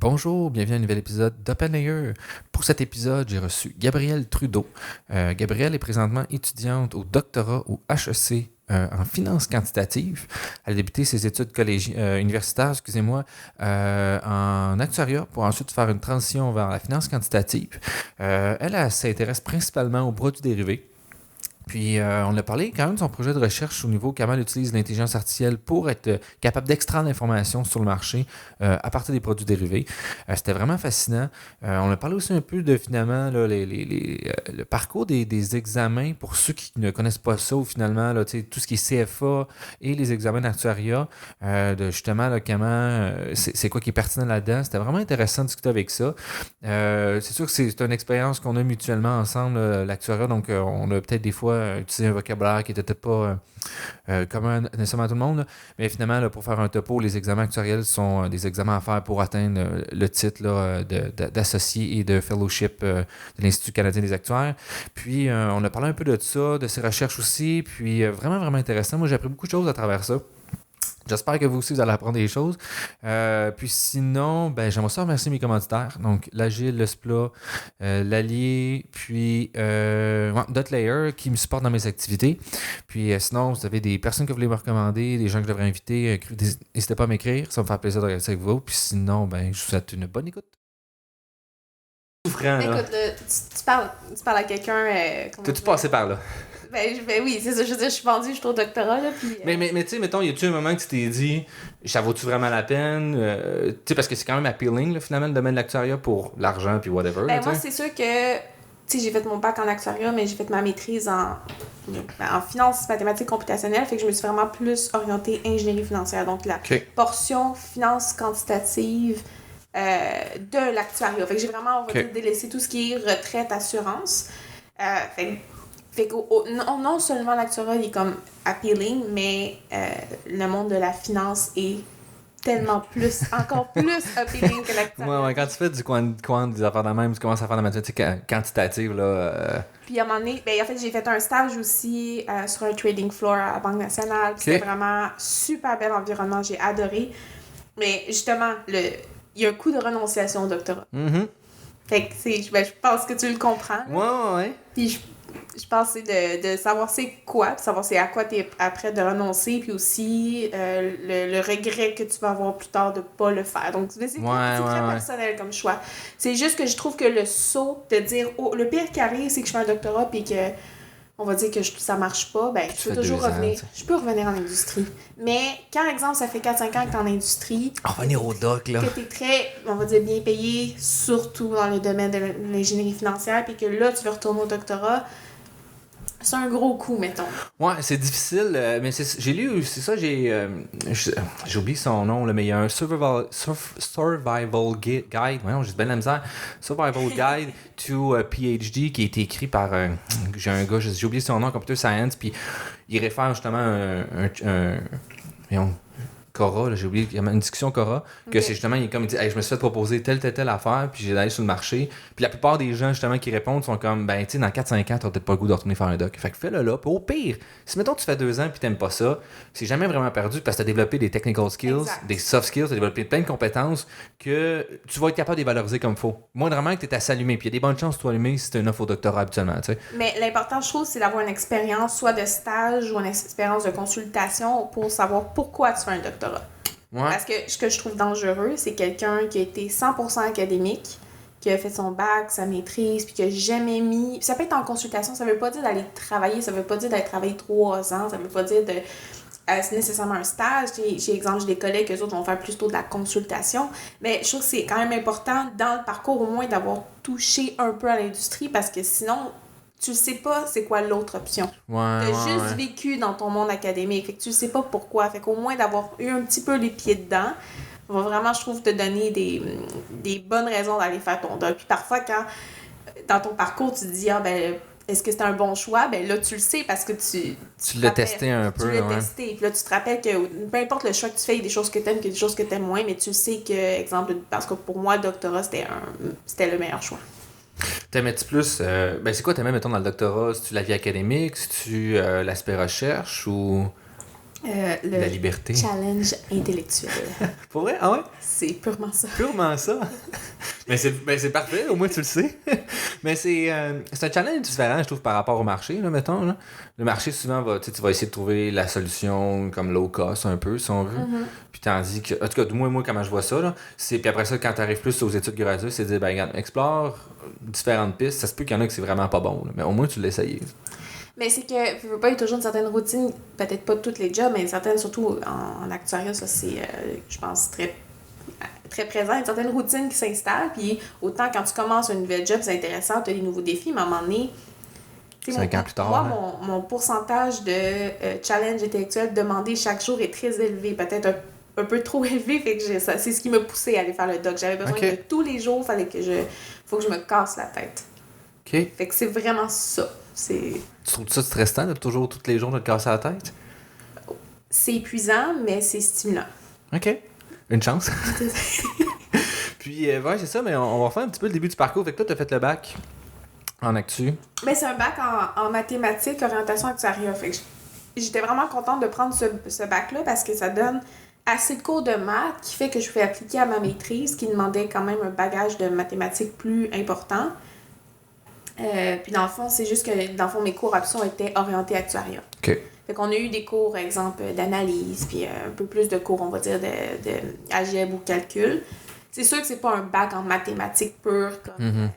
Bonjour, bienvenue à un nouvel épisode d'Open Layer. Pour cet épisode, j'ai reçu Gabrielle Trudeau. Gabrielle est présentement étudiante au doctorat au HEC en finance quantitative. Elle a débuté ses études universitaires, en actuariat pour ensuite faire une transition vers la finance quantitative. Elle s'intéresse principalement aux produits dérivés. Puis, on a parlé quand même de son projet de recherche au niveau comment elle utilise l'intelligence artificielle pour être capable d'extraire l'information sur le marché à partir des produits dérivés. C'était vraiment fascinant. On a parlé aussi un peu de finalement là, le parcours des examens pour ceux qui ne connaissent pas ça ou finalement là, tout ce qui est CFA et les examens d'actuariat, de justement là, comment c'est quoi qui est pertinent là-dedans. C'était vraiment intéressant de discuter avec ça. C'est sûr que c'est une expérience qu'on a mutuellement ensemble, l'actuariat, donc on a peut-être des fois utilisé un vocabulaire qui n'était peut-être pas commun nécessairement à tout le monde, là. Mais finalement, là, pour faire un topo, les examens actuariels sont des examens à faire pour atteindre le titre là, d'associé et de fellowship de l'Institut canadien des actuaires. Puis, on a parlé un peu de ça, de ses recherches aussi, puis vraiment, vraiment intéressant. Moi, j'ai appris beaucoup de choses à travers ça. J'espère que vous aussi, vous allez apprendre des choses. Puis sinon, j'aimerais ça remercier mes commanditaires. Donc, l'Agile, le SPLA, l'Allier, puis Dotlayer qui me supportent dans mes activités. Puis sinon, vous avez des personnes que vous voulez me recommander, des gens que je devrais inviter, n'hésitez pas à m'écrire. Ça me fait plaisir de regarder avec vous. Puis sinon, je vous souhaite une bonne écoute. Souffrant, là. Écoute, là, tu parles à quelqu'un. T'as-tu passé par là? Oui, c'est ça. Je veux dire, je suis vendue, je suis au doctorat, là. Puis, Mais tu sais, mettons, y a-tu un moment que tu t'es dit, ça vaut-tu vraiment la peine? Tu sais, parce que c'est quand même appealing, là, finalement, le domaine de l'actuariat pour l'argent puis whatever. Là, moi, c'est sûr que. Tu sais, j'ai fait mon bac en actuariat, mais j'ai fait ma maîtrise en finance mathématiques computationnelles. Fait que je me suis vraiment plus orientée ingénierie financière. Donc, la portion finance quantitative de l'actuariat. Fait que j'ai vraiment, on va dire, délaissé tout ce qui est retraite, assurance. Fait que non seulement l'actuariat il est comme appealing, mais le monde de la finance est tellement plus, encore plus appealing que l'actuariat. Ouais, quand tu fais du quant des affaires de même, tu commences à faire de la mathématique quantitative, là. Puis à un moment donné, en fait, j'ai fait un stage aussi sur un trading floor à la Banque nationale. Puis c'était vraiment super bel environnement, j'ai adoré. Mais justement, il y a un coup de renonciation au doctorat. Mm-hmm. Fait que je pense que tu le comprends. Ouais. Puis je pense que c'est de savoir c'est quoi, de savoir c'est à quoi tu es prêt de renoncer, puis aussi le regret que tu vas avoir plus tard de pas le faire. Donc, c'est très personnel comme choix. C'est juste que je trouve que le saut de dire, le pire qui arrive, c'est que je fais un doctorat, puis que on va dire que ça marche pas, je peux toujours revenir. Je peux revenir en industrie. Mais quand, exemple, ça fait 4-5 ans que tu es en industrie... Revenir au doc, là. Que tu es très, on va dire, bien payé, surtout dans le domaine de l'ingénierie financière, puis que là, tu veux retourner au doctorat, c'est un gros coup, mettons. Ouais, c'est difficile, mais j'ai lu, c'est ça, j'ai oublié son nom, là, mais il y a un Survival Guide, voyons, j'ai bien la misère, Survival Guide to PhD qui a été écrit par, j'ai un gars, j'ai oublié son nom, Computer Science, puis il réfère justement à Cora, là, j'ai oublié, il y a une discussion Cora, que c'est justement, il dit, hey, je me suis fait proposer telle affaire, puis j'ai allé sur le marché. Puis la plupart des gens, justement, qui répondent sont comme, tu sais, dans 4-5 ans, t'as peut-être pas le goût de retourner faire un doc. Fait que fais-le là. Puis au pire, si mettons tu fais 2 ans puis t'aimes pas ça, c'est jamais vraiment perdu parce que t'as développé des technical skills, des soft skills, t'as développé plein de compétences que tu vas être capable de les valoriser comme il faut. Moindrement que t'es à s'allumer. Puis il y a des bonnes chances de t'allumer si t'as une offre au doctorat habituellement, tu sais. Mais l'important, je trouve, c'est d'avoir une expérience, soit de stage ou une expérience de consultation pour savoir pourquoi tu fais un doctorat. Ouais. Parce que ce que je trouve dangereux, c'est quelqu'un qui a été 100% académique, qui a fait son bac, sa maîtrise, puis qui a jamais mis... Puis ça peut être en consultation, ça veut pas dire d'aller travailler, ça veut pas dire d'aller travailler 3 ans, ça veut pas dire de... c'est nécessairement un stage. J'ai des collègues, eux autres vont faire plutôt de la consultation. Mais je trouve que c'est quand même important, dans le parcours, au moins, d'avoir touché un peu à l'industrie, parce que sinon... Tu sais pas c'est quoi l'autre option. T'as juste vécu dans ton monde académique. Fait que tu sais pas pourquoi. Fait qu'au moins d'avoir eu un petit peu les pieds dedans va vraiment, je trouve, te donner des bonnes raisons d'aller faire ton doc. Puis parfois, quand dans ton parcours, tu te dis, est-ce que c'est un bon choix? Là, tu le sais parce que tu l'as testé un peu. Tu l'as testé. Puis là, tu te rappelles que peu importe le choix que tu fais, il y a des choses que tu aimes, il y a des choses que tu aimes moins, mais tu sais que, exemple, parce que pour moi, le doctorat, c'était le meilleur choix. T'aimais-tu plus... c'est quoi t'aimais, mettons, dans le doctorat? C'est-tu la vie académique? C'est-tu l'aspect recherche ou... La liberté. Challenge intellectuel. Pour vrai? Ah ouais? C'est purement ça. Purement ça. Mais c'est parfait, au moins tu le sais. Mais c'est un challenge différent, je trouve, par rapport au marché, là, mettons. Là. Le marché, souvent, tu vas essayer de trouver la solution comme low cost, un peu, si on veut. Mm-hmm. Puis tandis que, en tout cas, moi, comment je vois ça, là, c'est, puis après ça, quand tu arrives plus aux études graduées, c'est de dire, ben, regarde, explore différentes pistes. Ça se peut qu'il y en a que c'est vraiment pas bon, là, mais au moins tu l'essayes. Mais c'est que, il y a toujours une certaine routine, peut-être pas toutes les jobs, mais certaines, surtout en actuariat, ça c'est, je pense, très, très présent, une certaine routine qui s'installe. Puis autant quand tu commences un nouvel job, c'est intéressant, tu as des nouveaux défis, mais à un moment donné, 5 ans plus tard. Moi, mon pourcentage de challenge intellectuel demandé chaque jour est très élevé, peut-être un peu trop élevé, fait que c'est ce qui m'a poussé à aller faire le doc. J'avais besoin de tous les jours, faut que je me casse la tête. OK. Fait que c'est vraiment ça. Tu trouves ça stressant de toujours, tous les jours, de te casser la tête? C'est épuisant, mais c'est stimulant. OK. Une chance. Puis, ouais, c'est ça, mais on va refaire un petit peu le début du parcours. Fait que toi, tu as fait le bac en actu. Ben, c'est un bac en mathématiques, orientation actuariat. Fait que j'étais vraiment contente de prendre ce bac-là parce que ça donne assez de cours de maths qui fait que je fais appliquer à ma maîtrise qui demandait quand même un bagage de mathématiques plus important. Puis dans le fond, c'est juste que dans le fond, mes cours options étaient orientés actuariat. OK. Fait qu'on a eu des cours, exemple, d'analyse, puis un peu plus de cours, on va dire, de algèbre ou calcul. C'est sûr que c'est pas un bac en mathématiques pures. Comme,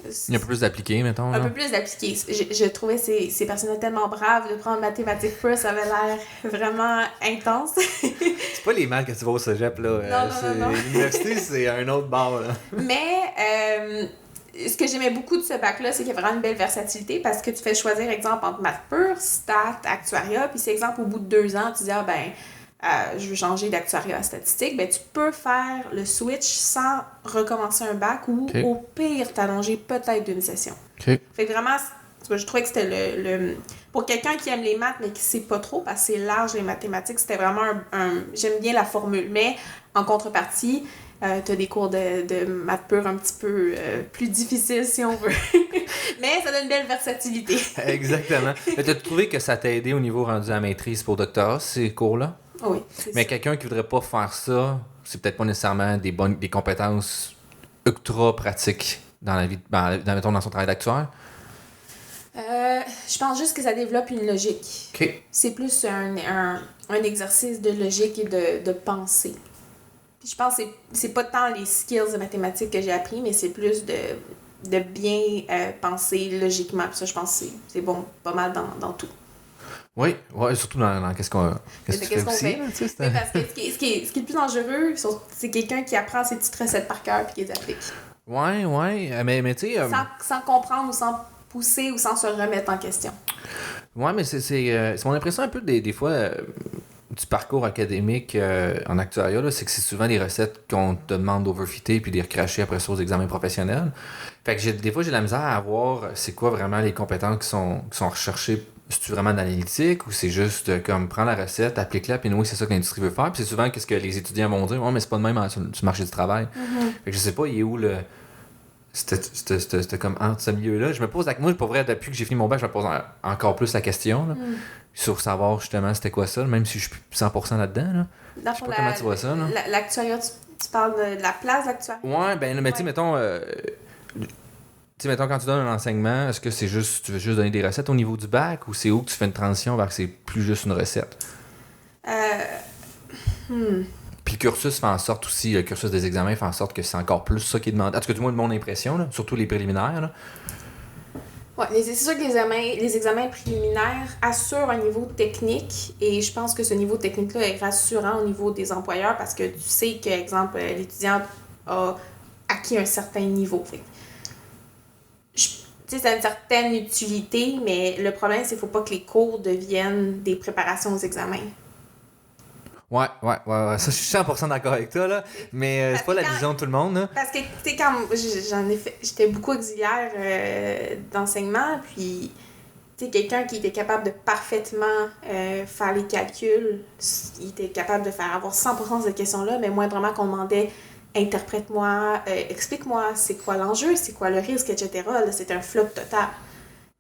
il y a un peu plus d'appliqué, mettons. Un peu plus d'appliqué. Je trouvais ces personnes tellement braves de prendre mathématiques pures, ça avait l'air vraiment intense. C'est pas les maths que tu vas au cégep, là. Non. L'université, c'est un autre bar, là. Mais ce que j'aimais beaucoup de ce bac-là, c'est qu'il y a vraiment une belle versatilité parce que tu fais choisir, exemple, entre maths pure, stats, actuariat, puis si, exemple, au bout de 2 ans, tu dis, je veux changer d'actuariat à statistique, ben tu peux faire le switch sans recommencer un bac ou au pire t'allonger peut-être d'une session. Okay. Fait que vraiment, je trouvais que c'était le pour quelqu'un qui aime les maths mais qui sait pas trop parce que c'est large les mathématiques, c'était vraiment j'aime bien la formule, mais en contrepartie, t'as des cours de maths pure un petit peu plus difficiles si on veut. Mais ça donne une belle versatilité. Exactement. Mais t'as trouvé que ça t'a aidé au niveau rendu à la maîtrise pour doctorat, ces cours-là? Oui. Mais quelqu'un qui voudrait pas faire ça, c'est peut-être pas nécessairement des compétences ultra pratiques dans la vie, dans son travail d'actuaire. Je pense juste que ça développe une logique. Okay. C'est plus un exercice de logique et de pensée. Puis je pense que c'est pas tant les skills de mathématiques que j'ai appris, mais c'est plus de bien penser logiquement. Puis ça, je pense que c'est bon pas mal dans tout. Oui, surtout dans qu'est-ce qu'on fait. Mais parce que ce qui est le plus dangereux, c'est quelqu'un qui apprend ses petites recettes par cœur puis qui les applique. Ouais, mais tu sais... Sans comprendre ou sans pousser ou sans se remettre en question. Ouais, mais c'est mon impression un peu des fois du parcours académique en actuariat, c'est que c'est souvent des recettes qu'on te demande d'overfitter puis de les recracher après ça aux examens professionnels. Fait que des fois, j'ai la misère à voir c'est quoi vraiment les compétences qui sont recherchées. C'est-tu vraiment d'analytique ou c'est juste comme prends la recette, applique-la, puis nous, c'est ça que l'industrie veut faire. Puis c'est souvent qu'est-ce que les étudiants vont dire, mais c'est pas de même sur le marché du travail. Fait que je sais pas, il est où le. C'était comme entre ce milieu-là. Je me pose moi, pour vrai, depuis que j'ai fini mon bac, je me pose encore plus la question là, sur savoir justement c'était quoi ça, même si je suis plus 100% là-dedans. Là. Je sais pas comment tu vois ça. L'actuariat, tu parles de la place d'actuariat? Ouais, ben, mais tu sais, mettons. Mettons, quand tu donnes un enseignement, est-ce que c'est juste tu veux juste donner des recettes au niveau du bac ou c'est où que tu fais une transition vers que c'est plus juste une recette? Puis le cursus fait en sorte aussi, le cursus des examens fait en sorte que c'est encore plus ça qui est demandé. En tout cas, du moins de mon impression, là, surtout les préliminaires. Là. Oui, c'est sûr que les examens préliminaires assurent un niveau technique et je pense que ce niveau technique-là est rassurant au niveau des employeurs parce que tu sais que, exemple, l'étudiant a acquis un certain niveau. Ça a une certaine utilité, mais le problème, c'est qu'il ne faut pas que les cours deviennent des préparations aux examens. Ouais. Ça, je suis 100% d'accord avec toi, là. Mais c'est pas la vision de tout le monde, là. Parce que, tu sais, quand j'étais beaucoup auxiliaire d'enseignement, puis, tu sais, quelqu'un qui était capable de parfaitement faire les calculs, il était capable de faire avoir 100% de cette question-là, mais moindrement qu'on demandait interprète-moi, explique-moi, c'est quoi l'enjeu, c'est quoi le risque, etc. Là, c'est un flop total.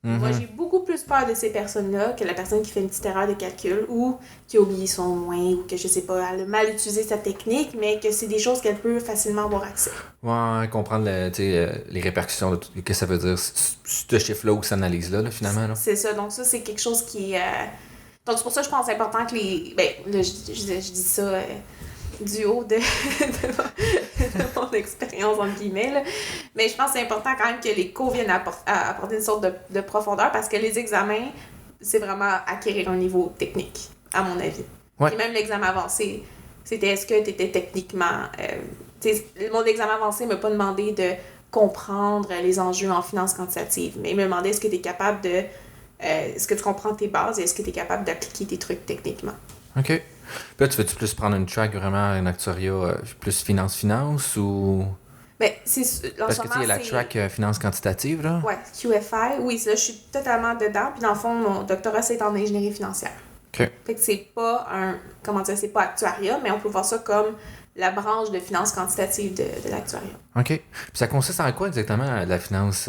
Moi, j'ai beaucoup plus peur de ces personnes-là que la personne qui fait une petite erreur de calcul ou qui a oublié son moins ou que, je sais pas, elle a mal utilisé sa technique, mais que c'est des choses qu'elle peut facilement avoir accès. Ouais, comprendre les répercussions de tout, que ça veut dire, ce chiffre-là ou cette analyse-là, finalement. Là. C'est ça. Donc, ça, c'est quelque chose qui... Donc, c'est pour ça que je pense que c'est important que les... Ben, là, je dis ça du haut de mon expérience, entre guillemets, là. Mais je pense que c'est important quand même que les cours viennent apporter une sorte de profondeur parce que les examens, c'est vraiment acquérir un niveau technique, à mon avis. Ouais. Et même l'examen avancé, c'était est-ce que tu étais techniquement... mon examen avancé ne m'a pas demandé de comprendre les enjeux en finance quantitative, mais il me demandait est-ce que tu es capable de... est-ce que tu comprends tes bases et est-ce que tu es capable d'appliquer tes trucs techniquement? OK. Puis là, tu veux-tu plus prendre une track vraiment, un actuariat plus finance ou... Ben, parce que tu sais, il y a la track finance quantitative, là. Ouais, QFI. Oui, là, je suis totalement dedans. Puis dans le fond, mon doctorat, c'est en ingénierie financière. OK. Fait que c'est pas c'est pas actuariat, mais on peut voir ça comme la branche de finance quantitative de l'actuariat. OK. Puis ça consiste en quoi exactement, la finance...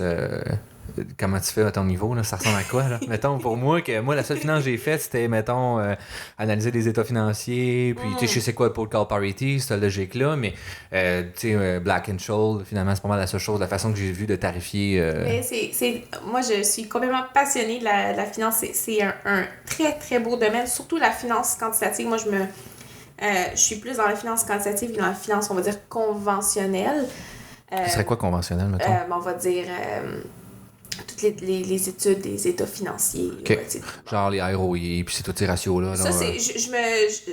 comment tu fais à ton niveau, là? Ça ressemble à quoi, là? Mettons, pour moi, la seule finance que j'ai faite, c'était, mettons, analyser les états financiers, puis, tu sais, je sais quoi pour le call parity, cette logique-là, mais, tu sais, Black and Scholes, finalement, c'est pas mal la seule chose, la façon que j'ai vu de tarifier... Mais moi, je suis complètement passionnée de la finance. C'est un très, très beau domaine, surtout la finance quantitative. Moi, je suis plus dans la finance quantitative que dans la finance, on va dire, conventionnelle. Ce serait quoi conventionnel, mettons? On va dire... toutes les études des états financiers. Okay. Genre les ROI, puis c'est tous ces ratios-là. Ça, c'est,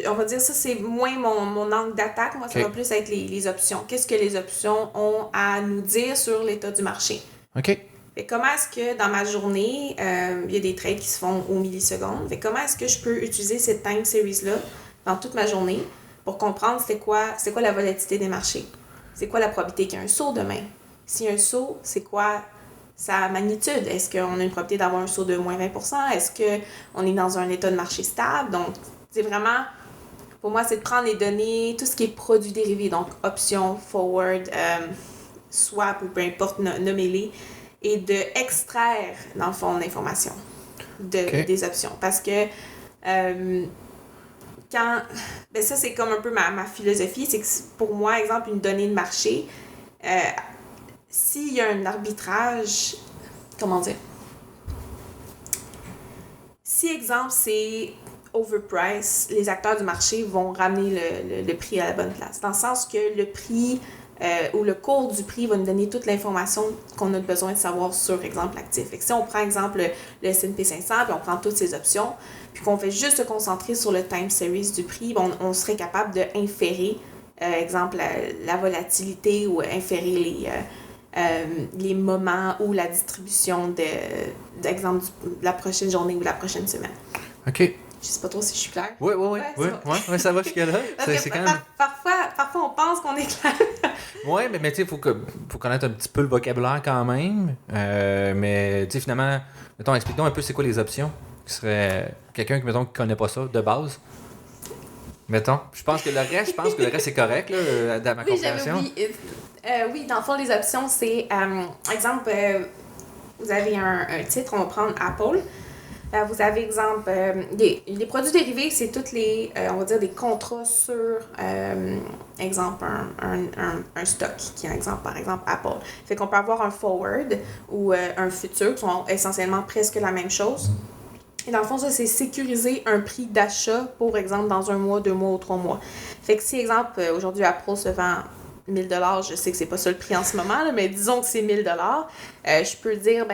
on va dire ça, c'est moins mon angle d'attaque. Moi, ça va plus être les options. Qu'est-ce que les options ont à nous dire sur l'état du marché? OK. Fait comment est-ce que dans ma journée, il y a des trades qui se font aux millisecondes? Fait comment est-ce que je peux utiliser cette time series-là dans toute ma journée pour comprendre c'est quoi la volatilité des marchés? C'est quoi la probabilité qu'il y ait un saut demain? S'il y a un saut, c'est quoi sa magnitude? Est-ce qu'on a une probabilité d'avoir un saut de moins 20%? Est-ce qu'on est dans un état de marché stable? Donc, c'est vraiment, pour moi, c'est de prendre les données, tout ce qui est produits dérivés, donc options, forward, swap ou peu importe, nommez-les, et de extraire, dans le fond, l'information des options. Parce que ça, c'est comme un peu ma philosophie, c'est que pour moi, exemple, une donnée de marché, s'il y a un arbitrage, comment dire? Si, exemple, c'est overprice, les acteurs du marché vont ramener le prix à la bonne place. Dans le sens que le prix ou le cours du prix va nous donner toute l'information qu'on a besoin de savoir sur, exemple, l'actif. Fait que si on prend, exemple, le S&P 500, puis on prend toutes ces options, puis qu'on fait juste se concentrer sur le time series du prix, on serait capable d'inférer, exemple, la volatilité ou inférer les moments ou la distribution d'exemple de la prochaine journée ou de la prochaine semaine. OK. Je sais pas trop si je suis claire. Oui, ça va jusque-là. C'est quand même... Parfois, on pense qu'on est clair. Oui, mais tu sais, faut connaître un petit peu le vocabulaire quand même. Mais tu sais, finalement, mettons, explique-nous un peu c'est quoi les options. Qui serait quelqu'un qui connaît pas ça de base. Mettons. Je pense que le reste c'est correct, là, dans ma compréhension. Oui, dans le fond, les options, c'est, exemple, vous avez un titre, on va prendre Apple. Vous avez, exemple, les produits dérivés, c'est tous les, on va dire, des contrats sur, exemple, un stock, qui est, par exemple, Apple. Fait qu'on peut avoir un forward ou un futur, qui sont essentiellement presque la même chose. Et dans le fond, ça, c'est sécuriser un prix d'achat, pour exemple, dans 1 mois, 2 mois ou 3 mois. Fait que si, exemple, aujourd'hui, Apple se vend 1 000 $, je sais que c'est pas ça le prix en ce moment, là, mais disons que c'est 1 000 $, je peux dire,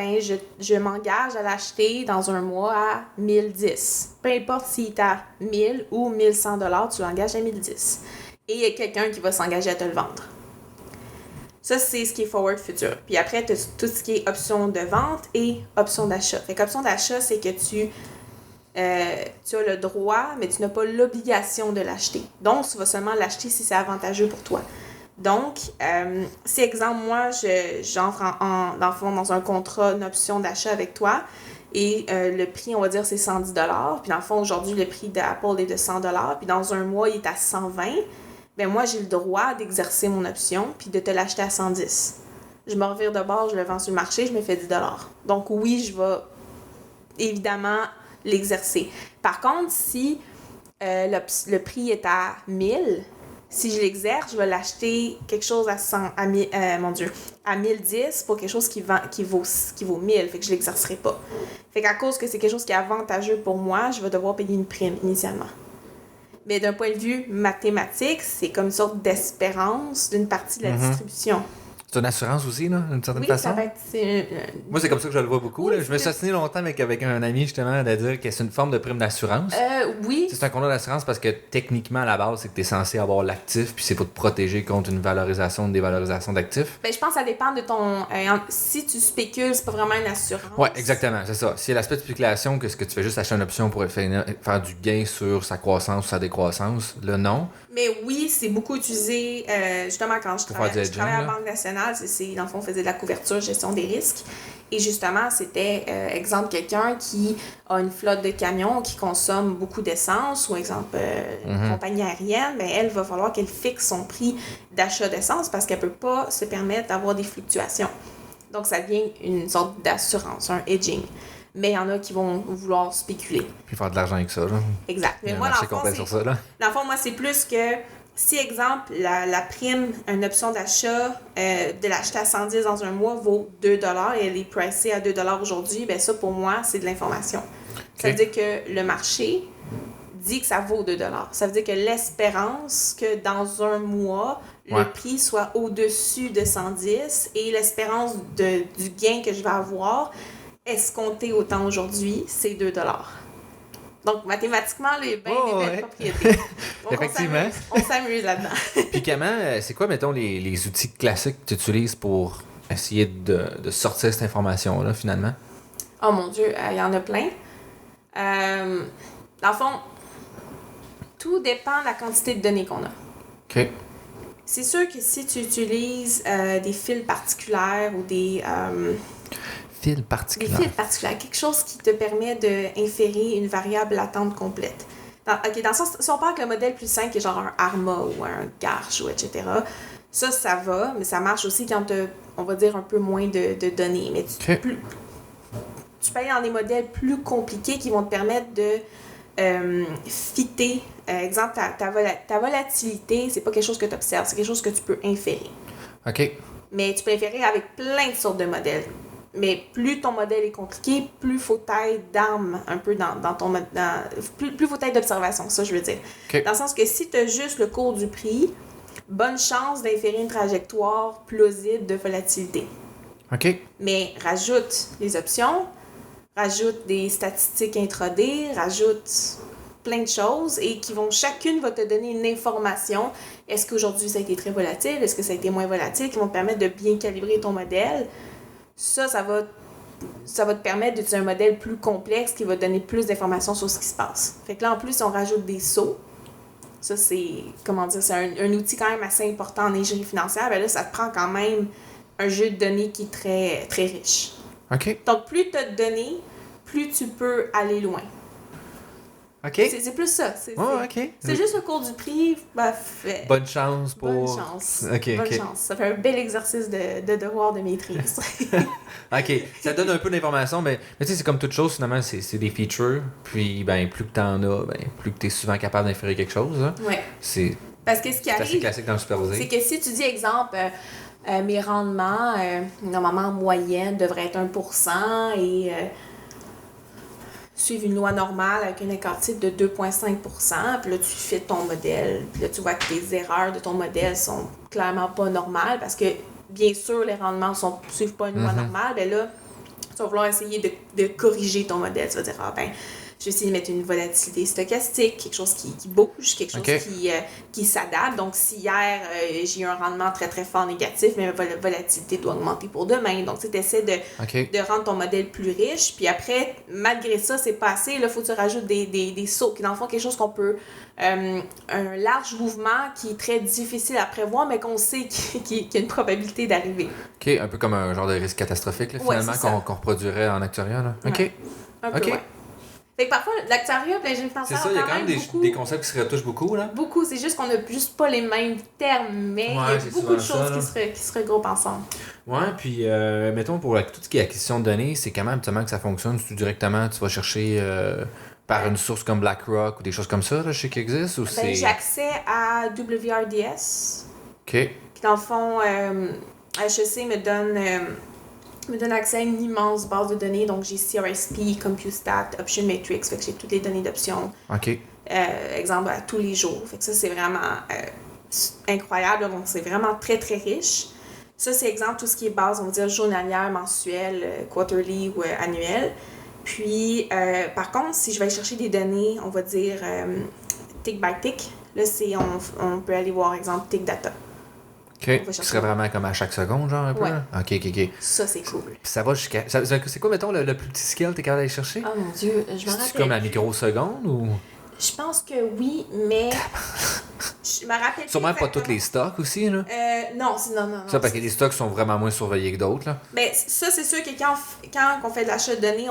je m'engage à l'acheter dans 1 mois à 1 010. Peu importe s'il est à 1 000 ou 1 100 $, tu l'engages à 1 010. Et il y a quelqu'un qui va s'engager à te le vendre. Ça, c'est ce qui est forward futur. Puis après, tu as tout ce qui est option de vente et option d'achat. Fait qu'option d'achat, c'est que tu as le droit, mais tu n'as pas l'obligation de l'acheter. Donc, tu vas seulement l'acheter si c'est avantageux pour toi. Donc, si, exemple, moi, j'entre dans le fond dans un contrat, une option d'achat avec toi, et le prix, on va dire, c'est 110 $. Puis dans le fond, aujourd'hui, le prix d'Apple est de 100 $. Puis dans 1 mois, il est à 120 $. Ben moi, j'ai le droit d'exercer mon option puis de te l'acheter à 110. Je me revire de bord, je le vends sur le marché, je me fais 10 $. Donc oui, je vais évidemment l'exercer. Par contre, si le prix est à 1000, si je l'exerce, je vais l'acheter quelque chose à 100, à 1010 pour quelque chose qui vaut 1000, fait que je l'exercerai pas. Fait qu'à cause que c'est quelque chose qui est avantageux pour moi, je vais devoir payer une prime initialement. Mais d'un point de vue mathématique, c'est comme une sorte d'espérance d'une partie de la distribution. C'est une assurance aussi, là, d'une certaine façon? Oui, ça va être... Moi, c'est comme ça que je le vois beaucoup. Oui, là. Je me suis assigné longtemps avec un ami, justement, de dire que c'est une forme de prime d'assurance. Oui. C'est un contrat d'assurance parce que, techniquement, à la base, c'est que tu es censé avoir l'actif, puis c'est pour te protéger contre une valorisation, une dévalorisation d'actifs. Ben, je pense que ça dépend de ton... si tu spécules, c'est pas vraiment une assurance. Oui, exactement, c'est ça. Si l'aspect de spéculation, que ce que tu fais juste acheter une option pour faire du gain sur sa croissance ou sa décroissance, là, non. Mais oui, c'est beaucoup utilisé, justement, quand je travaillais à la Banque nationale, dans le fond, on faisait de la couverture, gestion des risques. Et justement, c'était, exemple, quelqu'un qui a une flotte de camions qui consomme beaucoup d'essence, ou exemple, une compagnie aérienne, ben, elle va falloir qu'elle fixe son prix d'achat d'essence parce qu'elle ne peut pas se permettre d'avoir des fluctuations. Donc, ça devient une sorte d'assurance, un hedging. Mais il y en a qui vont vouloir spéculer. Puis faire de l'argent avec ça, là. Exact. Mais moi, dans le fond, moi, c'est plus que si, exemple, la prime, une option d'achat, de l'acheter à 110 dans un mois vaut 2 et elle est pricée à 2 aujourd'hui, bien ça, pour moi, c'est de l'information. Okay. Ça veut dire que le marché dit que ça vaut 2 Ça veut dire que l'espérance que dans un mois, le prix soit au-dessus de 110 et l'espérance du gain que je vais avoir escompté autant aujourd'hui, c'est 2 Donc, mathématiquement, les belles propriétés. Donc, effectivement. On s'amuse là-dedans. Puis comment, c'est quoi, mettons, les outils classiques que tu utilises pour essayer de sortir cette information-là, finalement? Oh mon Dieu, il y en a plein. Dans le fond, tout dépend de la quantité de données qu'on a. OK. C'est sûr que si tu utilises des fils particuliers ou des fils particuliers, quelque chose qui te permet d'inférer une variable latente complète. Dans le sens, si on parle que le modèle plus simple, qui est genre un ARMA ou un GARCH, ou etc., ça va, mais ça marche aussi quand on va dire un peu moins de données. Mais tu peux aller dans des modèles plus compliqués qui vont te permettre de fitter. Exemple, ta volatilité, c'est pas quelque chose que tu observes, c'est quelque chose que tu peux inférer. OK. Mais tu peux inférer avec plein de sortes de modèles. Mais plus ton modèle est compliqué, plus faut taille d'armes un peu dans ton plus faut taille d'observation, ça je veux dire. Okay. Dans le sens que si tu as juste le cours du prix, bonne chance d'inférer une trajectoire plausible de volatilité. OK. Mais rajoute les options, rajoute des statistiques intraday, rajoute plein de choses et chacune va te donner une information. Est-ce qu'aujourd'hui ça a été très volatile? Est-ce que ça a été moins volatile? Qui vont te permettre de bien calibrer ton modèle. Ça va te permettre d'utiliser un modèle plus complexe qui va te donner plus d'informations sur ce qui se passe. Fait que là, en plus, on rajoute des sauts. Ça, c'est un outil quand même assez important en ingénierie financière. Ben là, ça te prend quand même un jeu de données qui est très, très riche. OK. Donc, plus tu as de données, plus tu peux aller loin. OK. C'est plus ça. OK. C'est juste le cours du prix. Bonne chance pour... Bonne chance. OK. Bonne chance. Ça fait un bel exercice de devoir de maîtrise. OK. Ça donne un peu d'informations, mais tu sais, c'est comme toute chose, finalement, c'est des features. Puis, ben, plus que t'en as, plus que t'es souvent capable d'inférer quelque chose. Hein. Oui. Parce que ce qui arrive... C'est assez classique dans le supervisé. C'est que si tu dis, exemple... mes rendements, normalement en moyenne, devraient être 1% et suivre une loi normale avec un écart type de 2,5%. Puis là, tu fais ton modèle. Puis là, tu vois que tes erreurs de ton modèle sont clairement pas normales parce que, bien sûr, les rendements ne suivent pas une loi normale. Bien là, tu vas vouloir essayer de corriger ton modèle. Tu vas dire, je vais essayer de mettre une volatilité stochastique, quelque chose qui bouge, quelque chose qui s'adapte. Donc, si hier, j'ai eu un rendement très, très fort négatif, mais ma volatilité doit augmenter pour demain. Donc, tu essaies de rendre ton modèle plus riche. Puis après, malgré ça, c'est pas assez. Là, il faut que tu rajoutes des sauts, qui dans le fond, quelque chose qu'on peut... un large mouvement qui est très difficile à prévoir, mais qu'on sait qu'il y a une probabilité d'arriver. OK, un peu comme un genre de risque catastrophique, là, finalement, qu'on reproduirait en actuariat. Là. OK. Un peu, ouais. Fait que parfois, l'actuariat et l'ingénierie financière. C'est ça, il y a quand même des concepts qui se retouchent beaucoup, là. Beaucoup, c'est juste qu'on n'a juste pas les mêmes termes, mais il y a beaucoup de choses qui se regroupent ensemble. Ouais, puis mettons pour tout ce qui est acquisition de données, c'est comment habituellement que ça fonctionne? Tu directement, tu vas chercher par une source comme BlackRock ou des choses comme ça, là, je sais qu'il existe, ou c'est... J'ai accès à WRDS. OK. Qui, dans le fond, HEC me donne accès à une immense base de données. Donc, j'ai CRSP, CompuStat, Option Matrix. Fait que j'ai toutes les données d'options. OK. Exemple, à tous les jours. Fait que ça, c'est vraiment incroyable. Donc, c'est vraiment très, très riche. Ça, c'est exemple tout ce qui est base, on va dire, journalière, mensuelle, quarterly ou annuelle. Puis, par contre, si je vais chercher des données, on va dire tick by tick, là, on peut aller voir, exemple, tick data. OK. Ce serait vraiment comme à chaque seconde, genre, un peu? Ouais. OK. Ça, c'est cool. Puis ça va jusqu'à... C'est quoi, mettons, le plus petit scale que t'es capable d'aller chercher? Oh mon Dieu, je me rappelle. C'est comme la microseconde ou... Je pense que oui, mais je me rappelle. Sûrement pas tous les stocks aussi, là? Non. Ça, parce que les stocks sont vraiment moins surveillés que d'autres, là. Ben, ça, c'est sûr que quand on fait de l'achat de données,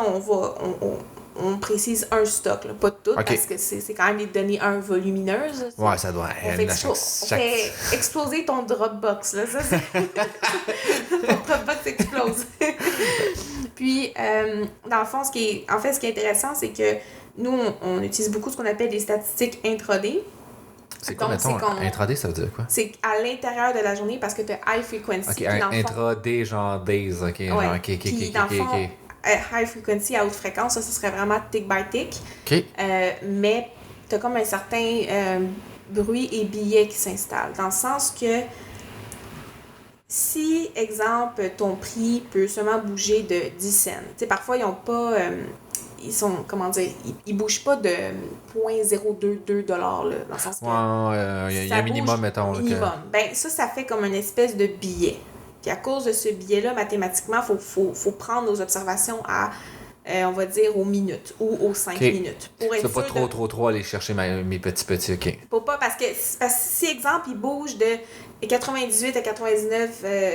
on précise un stock, là, pas tout, parce que c'est quand même des données volumineuses. Ouais, ça doit être. On fait exploser ton Dropbox, là. Ça, ton Dropbox explose. Puis, dans le fond, ce qui est intéressant, c'est que nous, on utilise beaucoup ce qu'on appelle des statistiques intraday. C'est quoi, mettons, intraday, ça veut dire quoi? C'est à l'intérieur de la journée parce que tu as high frequency. OK, intraday, genre days, OK. Ouais. Genre, OK. High frequency à haute fréquence, ça serait vraiment tick by tick. OK. Mais tu as comme un certain bruit et biais qui s'installe. Dans le sens que si, exemple, ton prix peut seulement bouger de 10 cents, tu sais, parfois, ils n'ont pas... ils sont, comment dire, ils bougent pas de 0.022 $, là, dans le sens que... il y a un minimum, mettons. Minimum. Ben, ça fait comme une espèce de billet. Puis à cause de ce billet-là, mathématiquement, faut prendre nos observations à, on va dire, aux minutes ou aux 5 minutes. Pour être pas trop aller chercher mes petits, OK. Pour pas, parce que si, exemple, il bouge de 98 à 99,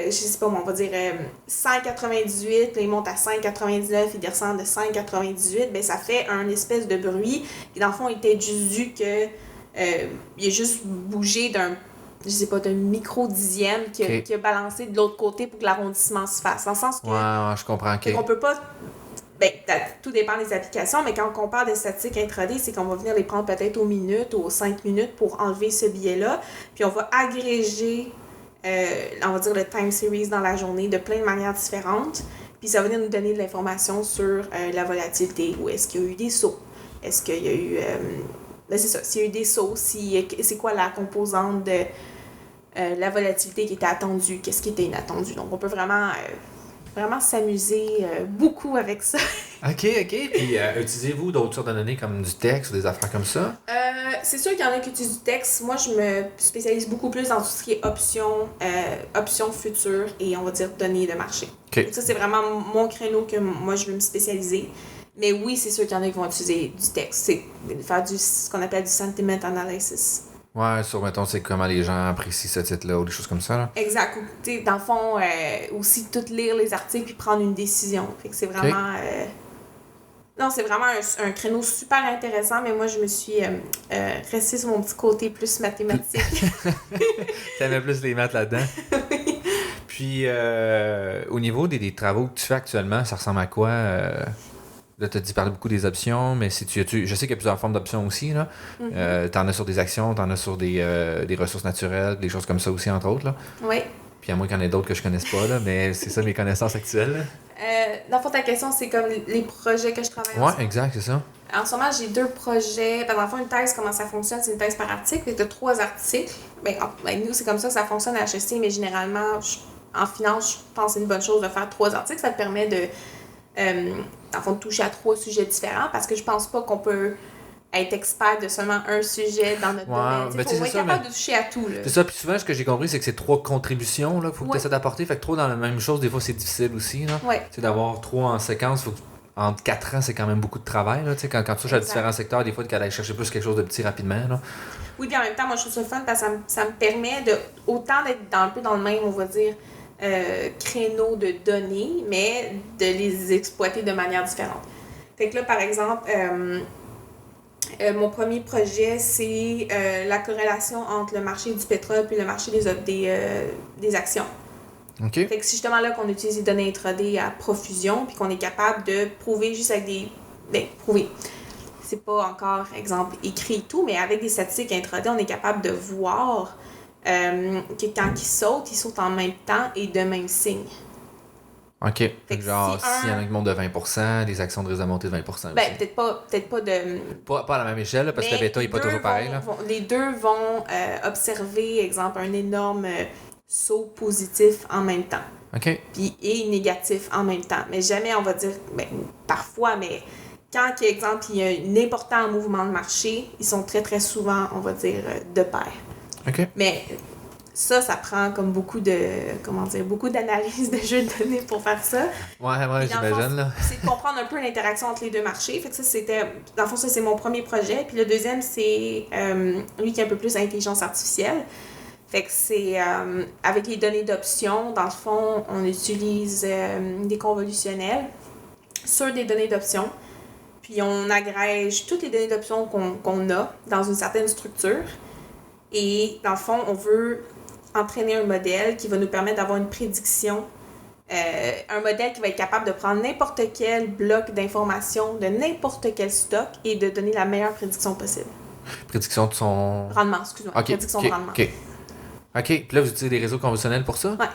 je sais pas, on va dire 198, puis il monte à 5,99, il descend de 5,98, ben ça fait un espèce de bruit. Et dans le fond, il était juste dû que il a juste bougé d'un micro-dixième qui a balancé de l'autre côté pour que l'arrondissement se fasse. Dans le sens que... Ouais, je comprends, OK. On peut pas... Ben, tout dépend des applications, mais quand on compare des statistiques intraday, c'est qu'on va venir les prendre peut-être aux minutes ou aux 5 minutes pour enlever ce biais-là. Puis on va agréger, on va dire, le time series dans la journée de plein de manières différentes. Puis ça va venir nous donner de l'information sur la volatilité. Ou est-ce qu'il y a eu des sauts? Est-ce qu'il y a eu... ben c'est ça, s'il y a eu des sauts, c'est quoi la composante de la volatilité qui était attendue, qu'est-ce qui était inattendu. Donc on peut vraiment s'amuser beaucoup avec ça. OK. Puis utilisez-vous d'autres sortes de données comme du texte ou des affaires comme ça? C'est sûr qu'il y en a qui utilisent du texte. Moi, je me spécialise beaucoup plus dans tout ce qui est options futures et, on va dire, données de marché. OK. Ça, c'est vraiment mon créneau que moi, je veux me spécialiser. Mais oui, c'est sûr qu'il y en a qui vont utiliser du texte. C'est faire ce qu'on appelle du sentiment analysis. Ouais, mettons, c'est comment les gens apprécient ce titre-là ou des choses comme ça, là. Exact. Tu sais, dans le fond, aussi tout lire les articles puis prendre une décision. Fait que c'est vraiment... Non, c'est vraiment un créneau super intéressant, mais moi, je me suis restée sur mon petit côté plus mathématique. T'aimais plus les maths là-dedans? Oui. Puis, au niveau des travaux que tu fais actuellement, ça ressemble à quoi? Là, tu as dit parler beaucoup des options, mais je sais qu'il y a plusieurs formes d'options aussi, là. Mm-hmm. T'en as sur des actions, t'en as sur des ressources naturelles, des choses comme ça aussi, entre autres, là. Oui. Puis à moins qu'il y en ait d'autres que je connaisse pas, là, mais c'est ça mes connaissances actuelles, là. Dans le fond, ta question, c'est comme les projets que je travaille en ce moment. Ouais, exact, c'est ça. En ce moment, j'ai 2 projets. Dans le fond, une thèse, comment ça fonctionne? C'est une thèse par article. Fait que tu as 3 articles. Nous, c'est comme ça fonctionne à HEC, mais généralement, en finance, je pense que c'est une bonne chose de faire 3 articles. Ça te permet de toucher à 3 sujets différents parce que je pense pas qu'on peut être expert de seulement un sujet dans notre domaine. Il faut être capable de toucher à tout. Là. C'est ça, puis souvent, ce que j'ai compris, c'est que c'est 3 contributions qu'il faut que tu essaies d'apporter. Fait que 3 dans la même chose, des fois, c'est difficile aussi. Là. Ouais. D'avoir 3 en séquence, entre 4 ans, c'est quand même beaucoup de travail. Là. Quand tu touches à différents secteurs, des fois, tu aller chercher plus quelque chose de petit rapidement. Là. Oui, puis en même temps, moi, je trouve ça fun parce que ça me permet de autant d'être un peu dans le même, on va dire, créneau de données, mais de les exploiter de manière différente. Fait que là, par exemple, mon premier projet, c'est la corrélation entre le marché du pétrole et le marché des actions. OK. Fait que c'est justement là qu'on utilise les données intraday à profusion puis qu'on est capable de prouver juste avec des... prouver. C'est pas encore, exemple, écrit et tout, mais avec des statistiques intraday, on est capable de voir que quand ils sautent en même temps et de même signe. OK. Fait que genre, s'il y en a qui montent de 20%, les actions devraient monter de 20% aussi. Peut-être pas de... Pas à la même échelle, là, parce que le bêta n'est pas toujours pareil. Là. Les deux vont observer, exemple, un énorme saut positif en même temps. OK. Puis et négatif en même temps. Mais jamais on va dire, parfois, mais quand, exemple, il y a un important mouvement de marché, ils sont très, très souvent, on va dire, de pair. OK. Mais ça prend comme beaucoup d'analyse de jeux de données pour faire ça. Ouais, j'imagine, là. C'est de comprendre un peu l'interaction entre les deux marchés. Fait que ça, dans le fond, ça, c'est mon premier projet. Puis le deuxième, c'est lui qui est un peu plus intelligence artificielle. Fait que c'est avec les données d'options, dans le fond, on utilise des convolutionnels sur des données d'options. Puis on agrège toutes les données d'options qu'on a dans une certaine structure. Et dans le fond, on veut entraîner un modèle qui va nous permettre d'avoir une prédiction. Un modèle qui va être capable de prendre n'importe quel bloc d'informations de n'importe quel stock et de donner la meilleure prédiction possible. Prédiction de son... Rendement, excuse-moi. Okay, prédiction de rendement. OK. Puis là, vous utilisez des réseaux conventionnels pour ça? Ouais.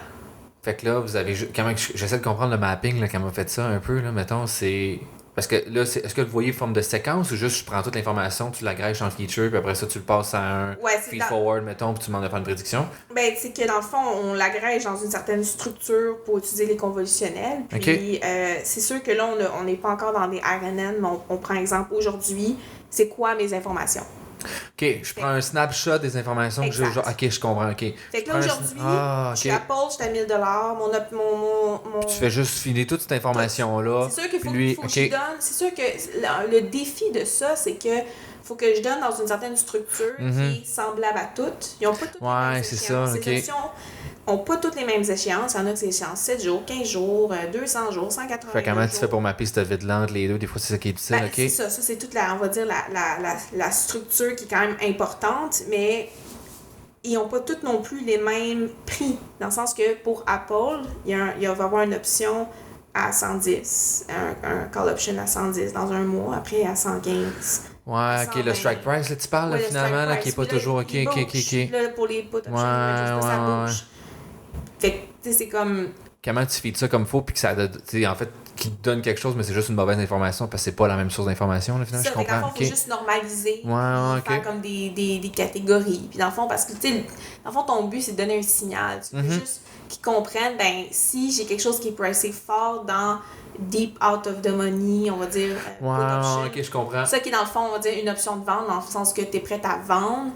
Fait que là, vous avez... J'essaie de comprendre le mapping, là, quand m'a fait ça un peu, là, mettons, c'est... Parce que là, est-ce que vous voyez forme de séquence ou juste je prends toute l'information, tu l'agrèges en feature, puis après ça, tu le passes à un feed-forward, mettons, puis tu demandes de faire une prédiction? C'est que dans le fond, on l'agrège dans une certaine structure pour utiliser les convolutionnels. Puis c'est sûr que là, on n'est pas encore dans des RNN, mais on prend exemple aujourd'hui, c'est quoi mes informations? OK, je prends un snapshot des informations que j'ai. OK, je comprends. OK. Fait que là, aujourd'hui, je suis à Apple, je suis à 1000 $. Tu fais juste filer toute cette information-là. C'est sûr qu'il faut que je donne. C'est sûr que le défi de ça, c'est que faut que je donne dans une certaine structure qui est semblable à toutes. Ils n'ont pas toutes les mêmes échéances. Ces options n'ont pas toutes les mêmes échéances. Il y en a que c'est échéance 7 jours, 15 jours, 200 jours, 180 jours. Fait comment tu fais pour mapper cette vide-là entre les deux? Des fois, c'est ça qui est difficile, OK? C'est ça. Ça, c'est toute la structure qui est quand même importante, mais ils n'ont pas toutes non plus les mêmes prix. Dans le sens que pour Apple, il va y avoir une option à 110, un call option à 110 dans un mois, après à 115. Ouais, OK, le strike price, là, tu parles, là, finalement, là, qui est pas toujours... OK. Là, pour les put options, ça bouge. Fait que, tu sais, c'est comme... Comment tu feeds ça comme faut, puis que ça... en fait, qui te donne quelque chose, mais c'est juste une mauvaise information, parce que c'est pas la même source d'information, là, finalement, je comprends. Dans le fond, il faut juste normaliser, faire comme des catégories. Puis dans le fond, parce que, tu sais, dans le fond, ton but, c'est de donner un signal. Tu veux juste qu'ils comprennent, si j'ai quelque chose qui est pricé fort dans deep out of the money, on va dire, put option. OK, je comprends. Ça qui est, dans le fond, on va dire, une option de vente, dans le sens que tu es prête à vendre.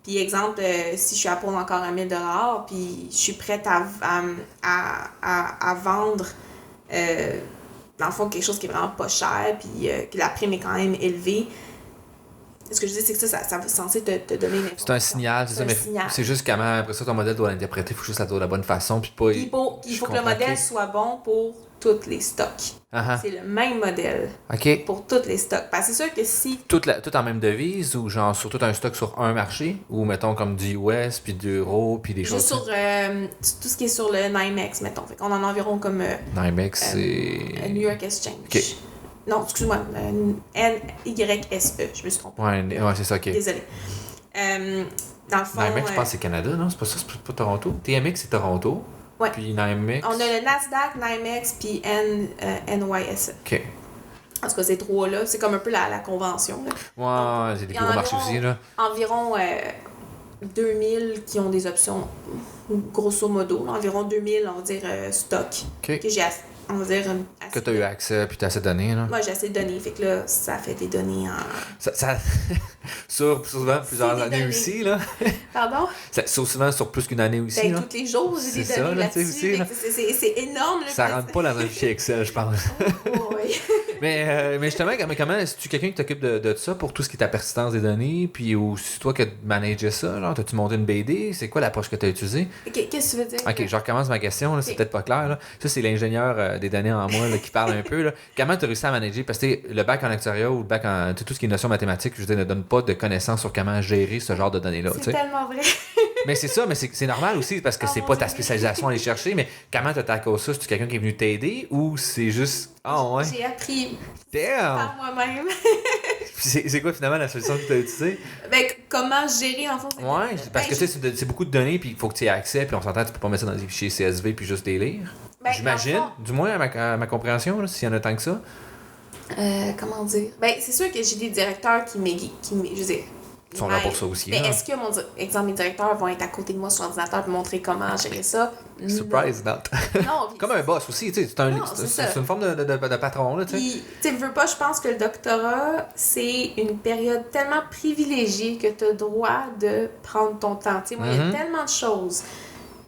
Puis, exemple, si je suis à Apple encore à 1000 $, puis je suis prête à vendre, dans le fond, quelque chose qui est vraiment pas cher, puis que la prime est quand même élevée. Ce que je dis, c'est que ça va censé te donner une information. C'est un signal, c'est ça, mais c'est juste comment, après ça, ton modèle doit l'interpréter, il faut juste que ça doit de la bonne façon, puis pas... Il faut que le modèle soit bon pour tous les stocks. C'est le même modèle pour tous les stocks. Parce que c'est sûr que si... Tout en même devise, ou genre sur tout un stock sur un marché, ou mettons comme du US, puis de l'euro, puis des choses... Juste sur tout ce qui est sur le NYMEX, mettons. Fait qu'on en a environ comme... NYMEX, c'est... New York Exchange. Non, excuse-moi, NYSE, je me suis trompée. Ouais, c'est ça, OK. Désolée. Dans le fond... NYMEX, je pense que c'est Canada, non? C'est pas ça, c'est pas Toronto? TMX, c'est Toronto. Ouais. Puis NYMEX. On a le Nasdaq, NYMEX, puis NYSE. OK. En tout cas, ces trois-là, c'est comme un peu la convention. Là. Ouais, c'est des gros marchés aussi, là. Environ 2000 qui ont des options, grosso modo. Là, environ 2000, on va dire, stocks. Okay. Que j'ai, on va dire... Que tu as eu accès, puis tu as assez de données, là. Moi, j'ai assez de données. Fait que là, ça fait des données en... Ça Souvent plusieurs années aussi, là. Pardon? Souvent sur plus qu'une année aussi, là. Tous les jours, j'ai des données là-dessus. C'est énorme. Ça rentre pas dans un fichier Excel, je pense. Oui. mais justement, comment est-ce que quelqu'un qui t'occupe de ça pour tout ce qui est ta persistance des données, puis ou c'est toi qui manages ça, genre, t'as-tu monté une BD? C'est quoi l'approche que t'as utilisée? Qu'est-ce que tu veux dire? Ok, je recommence ma question, là, c'est peut-être pas clair, là. Ça, c'est l'ingénieur des données en moi là, qui parle un peu, là. Comment t'as réussi à manager? Parce que le bac en actuariat ou le bac en tout ce qui est notion mathématique, je veux dire, ne donne pas de connaissances sur comment gérer ce genre de données-là. C'est tellement vrai. Mais c'est ça, mais c'est normal aussi parce que c'est pas ta spécialisation à aller chercher, mais comment t'as tackle ça? C'est-tu quelqu'un qui est venu t'aider ou c'est juste. Ah ouais? J'ai appris par moi-même. c'est quoi finalement la solution que tu as utilisée? Ben, comment gérer en fait? Ouais, parce que c'est beaucoup de données puis il faut que tu aies accès, puis on s'entend, tu peux pas mettre ça dans des fichiers CSV puis juste les lire. Ben, j'imagine, du moins à ma compréhension, s'il y en a tant que ça. Comment dire? Ben, c'est sûr que j'ai des directeurs qui je veux dire, ils sont là pour ça aussi. Mais est-ce que mes directeurs vont être à côté de moi sur l'ordinateur pour montrer comment gérer ça? Surprise, not. Non. Comme un boss aussi, tu sais, c'est une forme de patron, là, tu sais. Tu veux pas, je pense que le doctorat, c'est une période tellement privilégiée que tu as le droit de prendre ton temps. Tu sais, moi, il y a tellement de choses.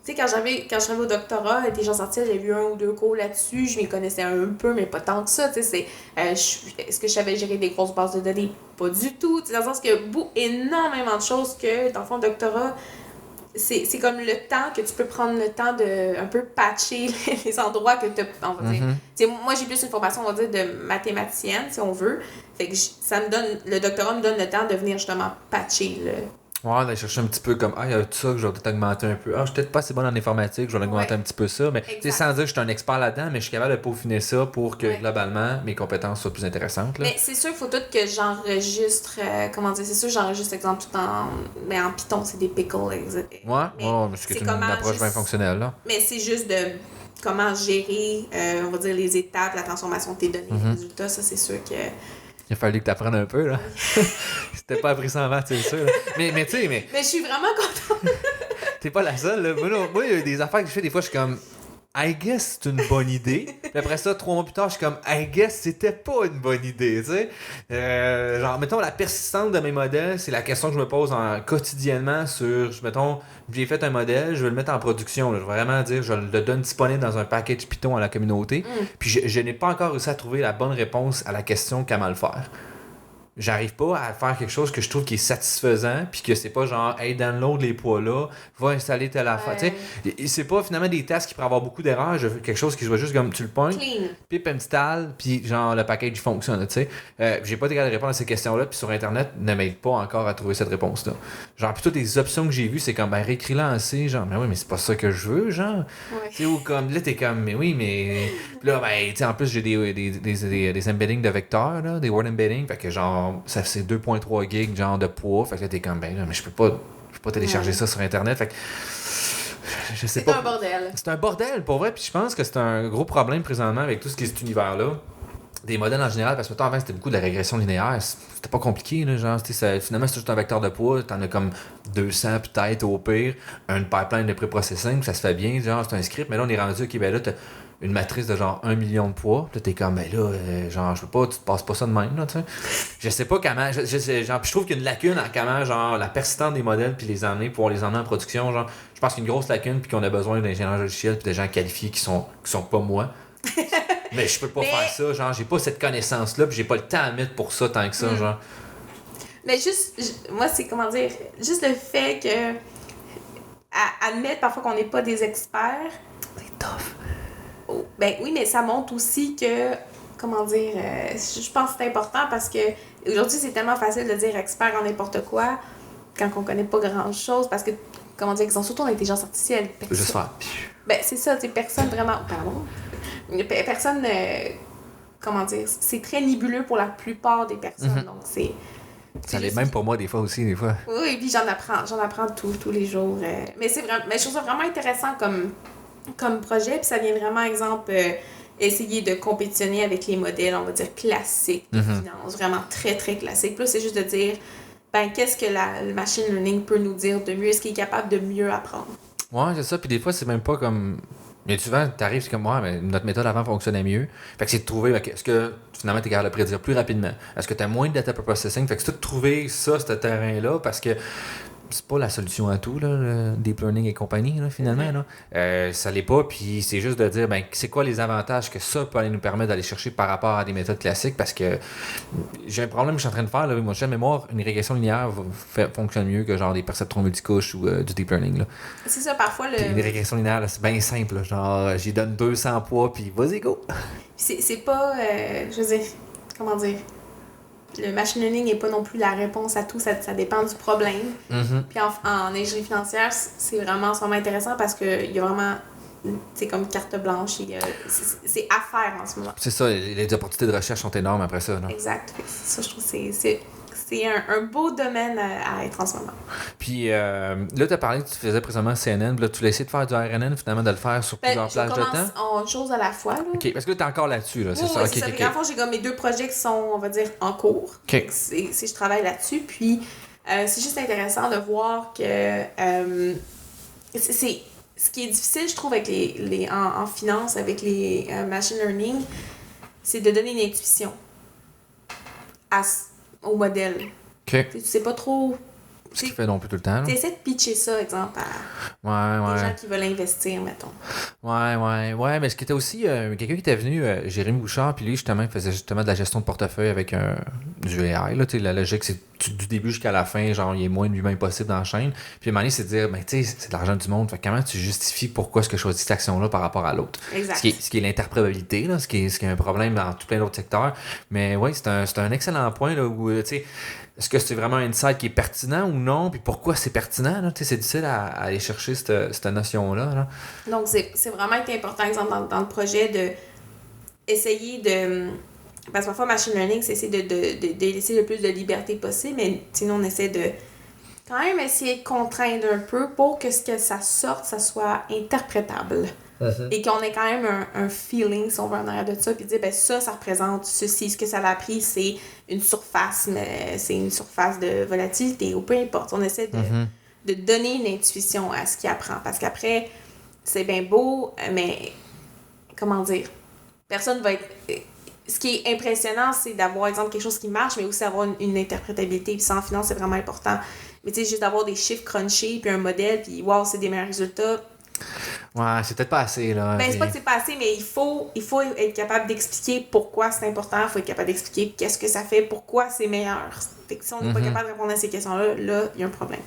Tu sais, quand j'arrivais au doctorat, l'intelligence artificielle, j'ai vu 1 ou 2 cours là-dessus, je m'y connaissais un peu, mais pas tant que ça, tu sais, est-ce que je savais gérer des grosses bases de données? Pas du tout, tu sais, dans le sens qu'il y a énormément de choses que, dans le fond, le doctorat, c'est comme le temps que tu peux prendre le temps de un peu patcher les endroits que tu as, on va dire. Tu sais, moi, j'ai plus une formation, on va dire, de mathématicienne, si on veut, fait que le doctorat me donne le temps de venir justement patcher Ouais, d'aller chercher un petit peu comme, il y a tout ça que je vais peut-être augmenter un peu. Je suis peut-être pas assez bon en informatique, je vais augmenter un petit peu ça. Mais tu sais, sans dire que je suis un expert là-dedans, mais je suis capable de peaufiner ça pour que globalement, mes compétences soient plus intéressantes. Là. Mais c'est sûr qu'il faut tout que j'enregistre, c'est sûr que j'enregistre, exemple, tout mais en Python, c'est des pickles. Mais c'est une approche bien fonctionnelle. Là. Mais c'est juste de comment gérer, on va dire, les étapes, la transformation de tes données, les résultats, ça, c'est sûr que. Il a fallu que tu apprennes un peu, là. C'était pas appris sans maths, c'est sûr. Là. Mais tu sais, Mais je suis vraiment contente. T'es pas la seule, là. Moi, il y a des affaires que je fais, des fois, je suis comme, I guess c'est une bonne idée. Puis après ça, 3 mois plus tard, je suis comme, I guess c'était pas une bonne idée, tu sais. Genre, mettons, la persistance de mes modèles, c'est la question que je me pose quotidiennement sur, mettons, j'ai fait un modèle, je vais le mettre en production. Là. Je vais vraiment dire, je le donne disponible dans un package Python à la communauté. Puis je n'ai pas encore réussi à trouver la bonne réponse à la question comment le faire. J'arrive pas à faire quelque chose que je trouve qui est satisfaisant, puis que c'est pas genre, hey, download les poids là, va installer telle affaire. Tu sais, c'est pas finalement des tasks qui pourraient avoir beaucoup d'erreurs, je veux quelque chose qui soit juste comme tu le pognes, puis installe, puis genre le package fonctionne. Tu sais, j'ai pas été capable de répondre à ces questions-là, puis sur Internet ne m'aide pas encore à trouver cette réponse-là. Genre, plutôt des options que j'ai vues, c'est comme, réécris-la en C, genre, mais oui, mais c'est pas ça que je veux, genre. Tu sais, ou comme, là, t'es comme, mais oui, mais. Puis là, tu sais, en plus, j'ai des embeddings de vecteurs, là, des word embeddings, fait que genre, ça c'est 2.3 gigs genre de poids, fait que là t'es comme là, mais je peux pas télécharger ça sur Internet, fait que je sais pas. C'est un bordel. C'est un bordel pour vrai, puis je pense que c'est un gros problème présentement avec tout ce qui est cet univers-là. Des modèles en général, parce que avant c'était beaucoup de la régression linéaire, c'était pas compliqué, là, genre, finalement c'est juste un vecteur de poids, t'en as comme 200 peut-être au pire, une pipeline de pré-processing, ça se fait bien, genre c'est un script, mais là on est rendu, ok, ben là t'as une matrice de genre 1 million de poids, puis là t'es comme, ben là, genre je peux pas, tu te passes pas ça de même, là, tu sais. Je sais pas comment, je trouve qu'il y a une lacune à comment, genre, la persistance des modèles, puis pouvoir les emmener en production, genre, je pense qu'il y a une grosse lacune, puis qu'on a besoin d'ingénieurs logiciels, puis de gens qualifiés qui sont pas moi. Mais je peux pas faire ça, genre, j'ai pas cette connaissance-là, puis j'ai pas le temps à mettre pour ça tant que ça, genre. Mais moi, c'est comment dire, juste le fait que, admettre parfois qu'on n'est pas des experts, c'est tough. Oh, ben oui, mais ça montre aussi que, comment dire, je pense que c'est important parce que aujourd'hui, c'est tellement facile de dire expert en n'importe quoi quand on connaît pas grand-chose, parce que, comment dire, ils sont surtout en intelligence artificielle. Juste faire. Ben, c'est ça, tu sais, personne vraiment. Pardon. Personne. Comment dire, c'est très nébuleux pour la plupart des personnes. Donc, c'est. Ça l'est même pour moi des fois aussi, des fois. Oui, puis j'en apprends tous les jours. Mais c'est vraiment. Mais je trouve ça vraiment intéressant comme projet, puis ça vient vraiment, exemple, essayer de compétitionner avec les modèles, on va dire, classiques de finance, vraiment très, très classiques. Puis là, c'est juste de dire, qu'est-ce que le machine learning peut nous dire de mieux? Est-ce qu'il est capable de mieux apprendre? Ouais, c'est ça. Puis des fois, c'est même pas comme Mais souvent, tu arrives, c'est comme moi, mais notre méthode avant fonctionnait mieux. Fait que c'est de trouver, est-ce que finalement, tu es capable de prédire plus rapidement? Est-ce que tu as moins de data processing? Fait que c'est de trouver ça, ce terrain-là, parce que c'est pas la solution à tout, là, le deep learning et compagnie, là, finalement. Là. Ça l'est pas, puis c'est juste de dire, ben, c'est quoi les avantages que ça peut aller nous permettre d'aller chercher par rapport à des méthodes classiques, parce que j'ai un problème que je suis en train de faire, là, moi, je mémoire, une régression linéaire fonctionne mieux que genre des perceptrons multicouches ou du deep learning. Là. C'est ça, parfois. Une régression linéaire, là, c'est bien simple, là, genre, j'y donne 200 poids, puis vas-y, go! C'est pas, je veux dire, comment dire... Le machine learning n'est pas non plus la réponse à tout, ça dépend du problème. Mm-hmm. Puis en ingénierie financière, c'est vraiment intéressant parce qu'il y a vraiment, c'est comme carte blanche, c'est à faire en ce moment. C'est ça, les opportunités de recherche sont énormes après ça. Là. Exact. Ça, je trouve que c'est un beau domaine à être en ce moment. Puis là, tu as parlé que tu faisais présentement CNN, puis là, tu l'as essayé de faire du RNN, finalement, de le faire sur plusieurs plages de temps? Une chose à la fois. Là. OK, parce que là, tu es encore là-dessus, là, c'est ça? Oui, okay, c'est ça. okay. En fond, j'ai comme mes 2 projets qui sont, on va dire, en cours. OK. Je travaille là-dessus, puis c'est juste intéressant de voir que c'est ce qui est difficile, je trouve, avec en finance, avec les machine learning, c'est de donner une intuition au modèle. OK. Tu sais pas trop... Ce qu'il fait non plus tout le temps. Tu essaies de pitcher ça, exemple, à des gens qui veulent investir, mettons. Ouais, mais ce qui était aussi... quelqu'un qui était venu, Jérémy Bouchard, puis lui, justement, il faisait justement de la gestion de portefeuille avec du AI. Là, la logique, c'est du début jusqu'à la fin, genre, il y a moins de humains possible dans la chaîne. Puis à un moment donné, c'est de dire, ben, tu sais, c'est de l'argent du monde. Fait comment tu justifies pourquoi est-ce que je choisis cette action-là par rapport à l'autre? Exact. Ce qui est l'interprétabilité, là, ce qui est un problème dans tout plein d'autres secteurs. Mais oui, c'est un excellent point, là, où, tu sais, est-ce que c'est vraiment un insight qui est pertinent ou non? Puis pourquoi c'est pertinent? Là? C'est difficile à aller chercher cette notion-là. Là. Donc, c'est vraiment important, exemple, dans le projet, de essayer de... Parce que parfois, machine learning, c'est essayer de laisser le plus de liberté possible, mais sinon, on essaie de quand même essayer de contraindre un peu pour que ce que ça sorte, ça soit interprétable. Et qu'on ait quand même un feeling, si on veut en arrière de ça, puis dire, ben ça représente ceci. Ce que ça a appris, c'est une surface, mais c'est une surface de volatilité, ou peu importe. On essaie de donner une intuition à ce qu'il apprend. Parce qu'après, c'est bien beau, mais comment dire, personne va être... Ce qui est impressionnant, c'est d'avoir, exemple, quelque chose qui marche, mais aussi d'avoir une interprétabilité. Puis ça, en finance, c'est vraiment important. Mais tu sais, juste d'avoir des chiffres crunchés, puis un modèle, puis wow, c'est des meilleurs résultats. Ouais, c'est peut-être pas assez, là. Ben, c'est pas que c'est pas assez, mais il faut être capable d'expliquer pourquoi c'est important, il faut être capable d'expliquer qu'est-ce que ça fait, pourquoi c'est meilleur. Fait que si on n'est pas capable de répondre à ces questions-là, là, il y a un problème.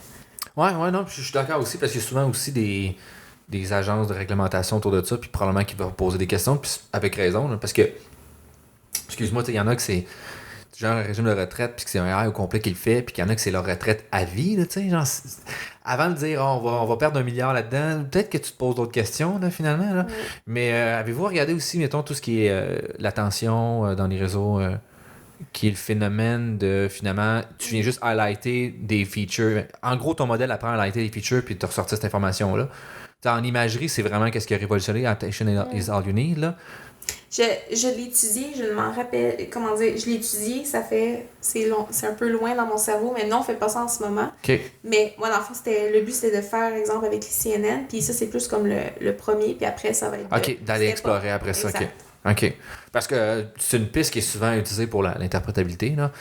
Ouais, non, puis je suis d'accord aussi, parce qu'il y a souvent aussi des agences de réglementation autour de ça, puis probablement qui vont poser des questions, puis avec raison, là, parce que, excuse-moi, il y en a que c'est genre un régime de retraite, puis que c'est un AI au complet qui le fait, puis qu'il y en a que c'est leur retraite à vie, tu sais, genre, avant de dire on va perdre 1 milliard là-dedans, peut-être que tu te poses d'autres questions, là, finalement, là. Mais avez-vous regardé aussi, mettons, tout ce qui est l'attention dans les réseaux, qui est le phénomène de, finalement, tu viens juste highlighter des features. En gros, ton modèle apprend à highlighter des features, puis te ressortir cette information-là. En imagerie, c'est vraiment qu'est-ce qui a révolutionné Attention is all you need, là. Je l'ai étudié, je m'en rappelle, comment dire, je l'ai étudié, c'est long, c'est un peu loin dans mon cerveau, mais non, on fait pas ça en ce moment. Okay. Mais moi, dans le fond, le but, c'était de faire, exemple, avec les CNN, puis ça, c'est plus comme le premier, puis après, ça va être... OK, d'aller explorer après ça, OK. Parce que c'est une piste qui est souvent utilisée pour l'interprétabilité, là,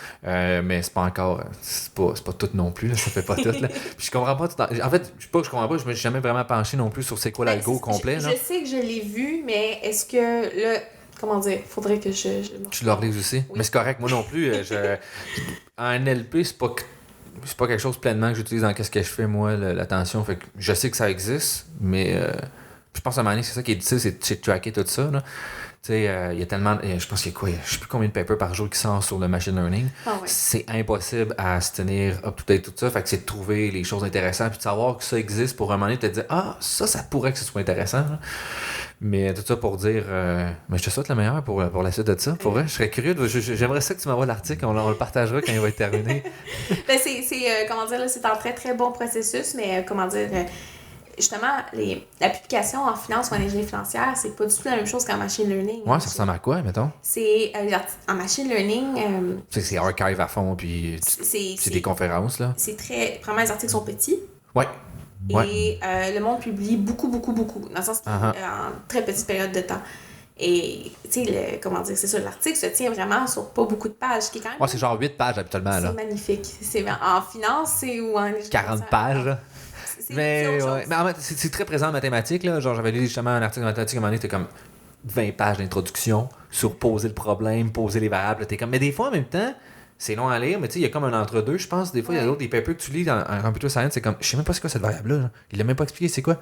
mais c'est pas encore... C'est pas tout non plus, là, ça fait pas tout, là. Puis je comprends pas... En fait, je comprends pas, je me suis jamais vraiment penché non plus sur c'est quoi l'algo complet, là. Je sais que je l'ai vu, mais est-ce que, là... Comment dire? Faudrait que Tu le relises aussi? Oui. Mais c'est correct, moi non plus. En NLP, c'est pas quelque chose pleinement que j'utilise dans ce que je fais, moi, l'attention. Fait que je sais que ça existe, mais je pense à un moment donné, c'est ça qui est difficile, c'est de tracker tout ça, là. Tu sais, il y a tellement... Je pense qu'il y a quoi? Je sais plus combien de papers par jour qui sortent sur le machine learning. Ah ouais. C'est impossible à se tenir up-to-date tout ça. Fait que c'est de trouver les choses intéressantes puis de savoir que ça existe pour un moment donné te dire « Ah, ça pourrait que ce soit intéressant. » Mais tout ça pour dire... mais je te souhaite le meilleur pour la suite de ça. Pour vrai, je serais curieux. J'aimerais ça que tu m'envoies l'article. On le partagera quand il va être terminé. Ben comment dire, là, c'est un très, très bon processus, mais comment dire... Justement, la publication en finance ou en ingénierie financière, c'est pas du tout la même chose qu'en machine learning. Ouais, ça ressemble à quoi, mettons? C'est en machine learning... c'est archive à fond, puis c'est des conférences, là. Vraiment, les articles sont petits. Ouais. Et le monde publie beaucoup, dans le sens en très petite période de temps. Et, tu sais, comment dire, c'est ça, l'article se tient vraiment sur pas beaucoup de pages, qui est quand même... c'est genre 8 pages habituellement, là. C'est magnifique. C'est en finance, ou en... 40 pages, là. Mais en fait, c'est très présent en mathématiques, là. Genre, j'avais lu justement un article en mathématiques à un moment donné, c'était comme 20 pages d'introduction sur poser le problème, poser les variables. T'es comme... Mais des fois, en même temps, c'est long à lire, mais tu sais, il y a comme un entre-deux, je pense. Des fois, il y a d'autres des papers que tu lis en computer science, c'est comme, je sais même pas c'est quoi cette variable-là. Il l'a même pas expliqué, c'est quoi?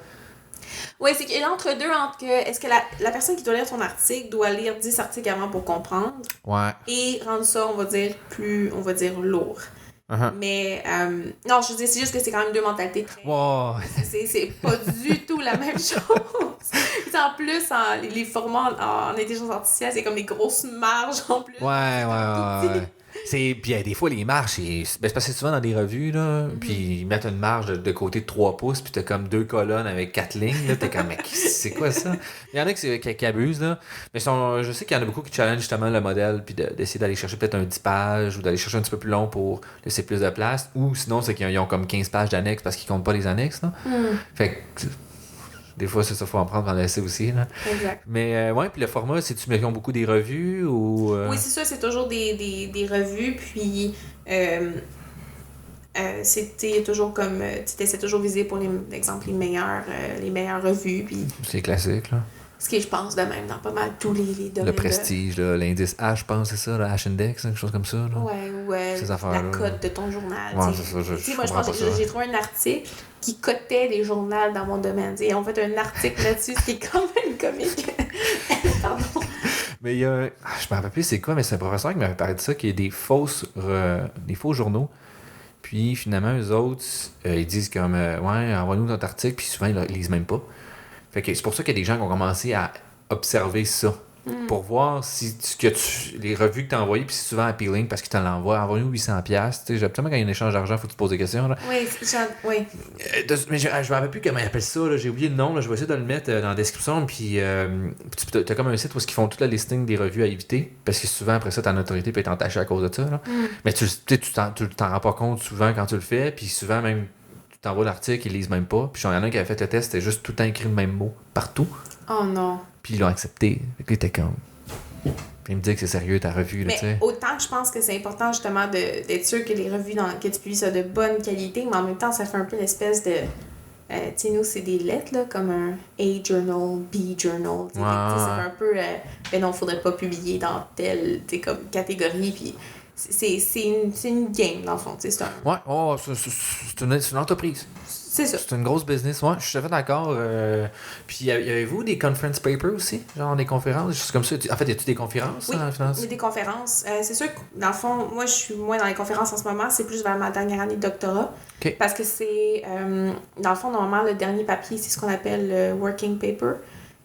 Oui, c'est qu'il y a l'entre-deux entre que est-ce que la personne qui doit lire ton article doit lire 10 articles avant pour comprendre. Ouais. Et rendre ça, on va dire, lourd. Mais, non, je veux dire, c'est juste que c'est quand même deux mentalités très... Wow. C'est pas du tout la même chose. En plus, les formats en intelligence artificielle, c'est comme des grosses marges en plus. Ouais. Puis des fois, les marges, c'est parce que c'est souvent dans des revues, là, puis ils mettent une marge de côté de 3 pouces, puis t'as comme 2 colonnes avec 4 lignes, là, t'es comme, mais c'est quoi ça? Il y en a qui abusent, là, mais je sais qu'il y en a beaucoup qui challenge justement le modèle, puis d'essayer d'aller chercher peut-être un 10 pages, ou d'aller chercher un petit peu plus long pour laisser plus de place, ou sinon, c'est qu'ils ont comme 15 pages d'annexes parce qu'ils comptent pas les annexes, là. Fait que... Des fois, c'est ça, faut en prendre en laisser aussi. Là. Exact. Mais puis le format, c'est-tu mettons beaucoup des revues ou... Oui, c'est ça, c'est toujours des revues, puis c'était toujours comme... tu essaies toujours viser pour, exemple, les meilleures revues. Puis... C'est classique, là. Ce qui est, je pense, de même dans pas mal tous les domaines. Le prestige, là, l'indice H, je pense, c'est ça, le H-index, quelque chose comme ça. Là. Ouais, ces affaires-là. La cote de ton journal. Ouais, c'est ça, moi, je pense que j'ai trouvé un article qui cotait les journaux dans mon domaine. Ils ont fait un article là-dessus, ce qui est quand même comique. Pardon. Mais il y a... je me rappelle plus c'est quoi, mais c'est un professeur qui m'avait parlé de ça, qu'il y a des faux journaux. Puis finalement, eux autres, ils disent comme, envoie-nous notre article, puis souvent, ils ne lisent même pas. Fait que c'est pour ça qu'il y a des gens qui ont commencé à observer ça. Pour voir si les revues que tu as envoyées, puis c'est souvent appealing parce qu'ils te l'envoient. Envoie-nous 800$. Absolument, quand il y a un échange d'argent, il faut que tu te poses des questions. Là. Oui. Mais je me rappelle plus comment ils appellent ça. Là. J'ai oublié le nom. Là. Je vais essayer de le mettre dans la description. Puis tu as comme un site où ils font toute la listing des revues à éviter. Parce que souvent, après ça, ta notoriété peut être entachée à cause de ça. Là. Mais tu t'en rends pas compte souvent quand tu le fais. Puis souvent, même, tu t'envoies l'article, ils lisent même pas. Puis il y en a un qui avait fait le test, c'était juste tout le temps écrit le même mot partout. Oh non. Puis ils l'ont accepté. Fait que là, t'es comme... Puis il me dit que c'est sérieux ta revue. Là, mais autant que je pense que c'est important justement d'être sûr que les revues que tu publies sont de bonne qualité, mais en même temps, ça fait un peu l'espèce de... tu sais, nous, c'est des lettres, là, comme un A-journal, B-journal. C'est un peu... mais non, faudrait pas publier dans telle comme catégorie. Puis c'est une game, dans le fond. C'est c'est une entreprise. C'est ça. C'est une grosse business, ouais, je suis tout à fait d'accord. Puis, y avez-vous des conference papers aussi? Genre des conférences, des choses comme ça? En fait, y a-tu des conférences en finance? Oui, il y a des conférences. C'est sûr que, dans le fond, moi, je suis moins dans les conférences en ce moment. C'est plus vers ma dernière année de doctorat. Okay. Parce que c'est, dans le fond, normalement, le dernier papier, c'est ce qu'on appelle le working paper.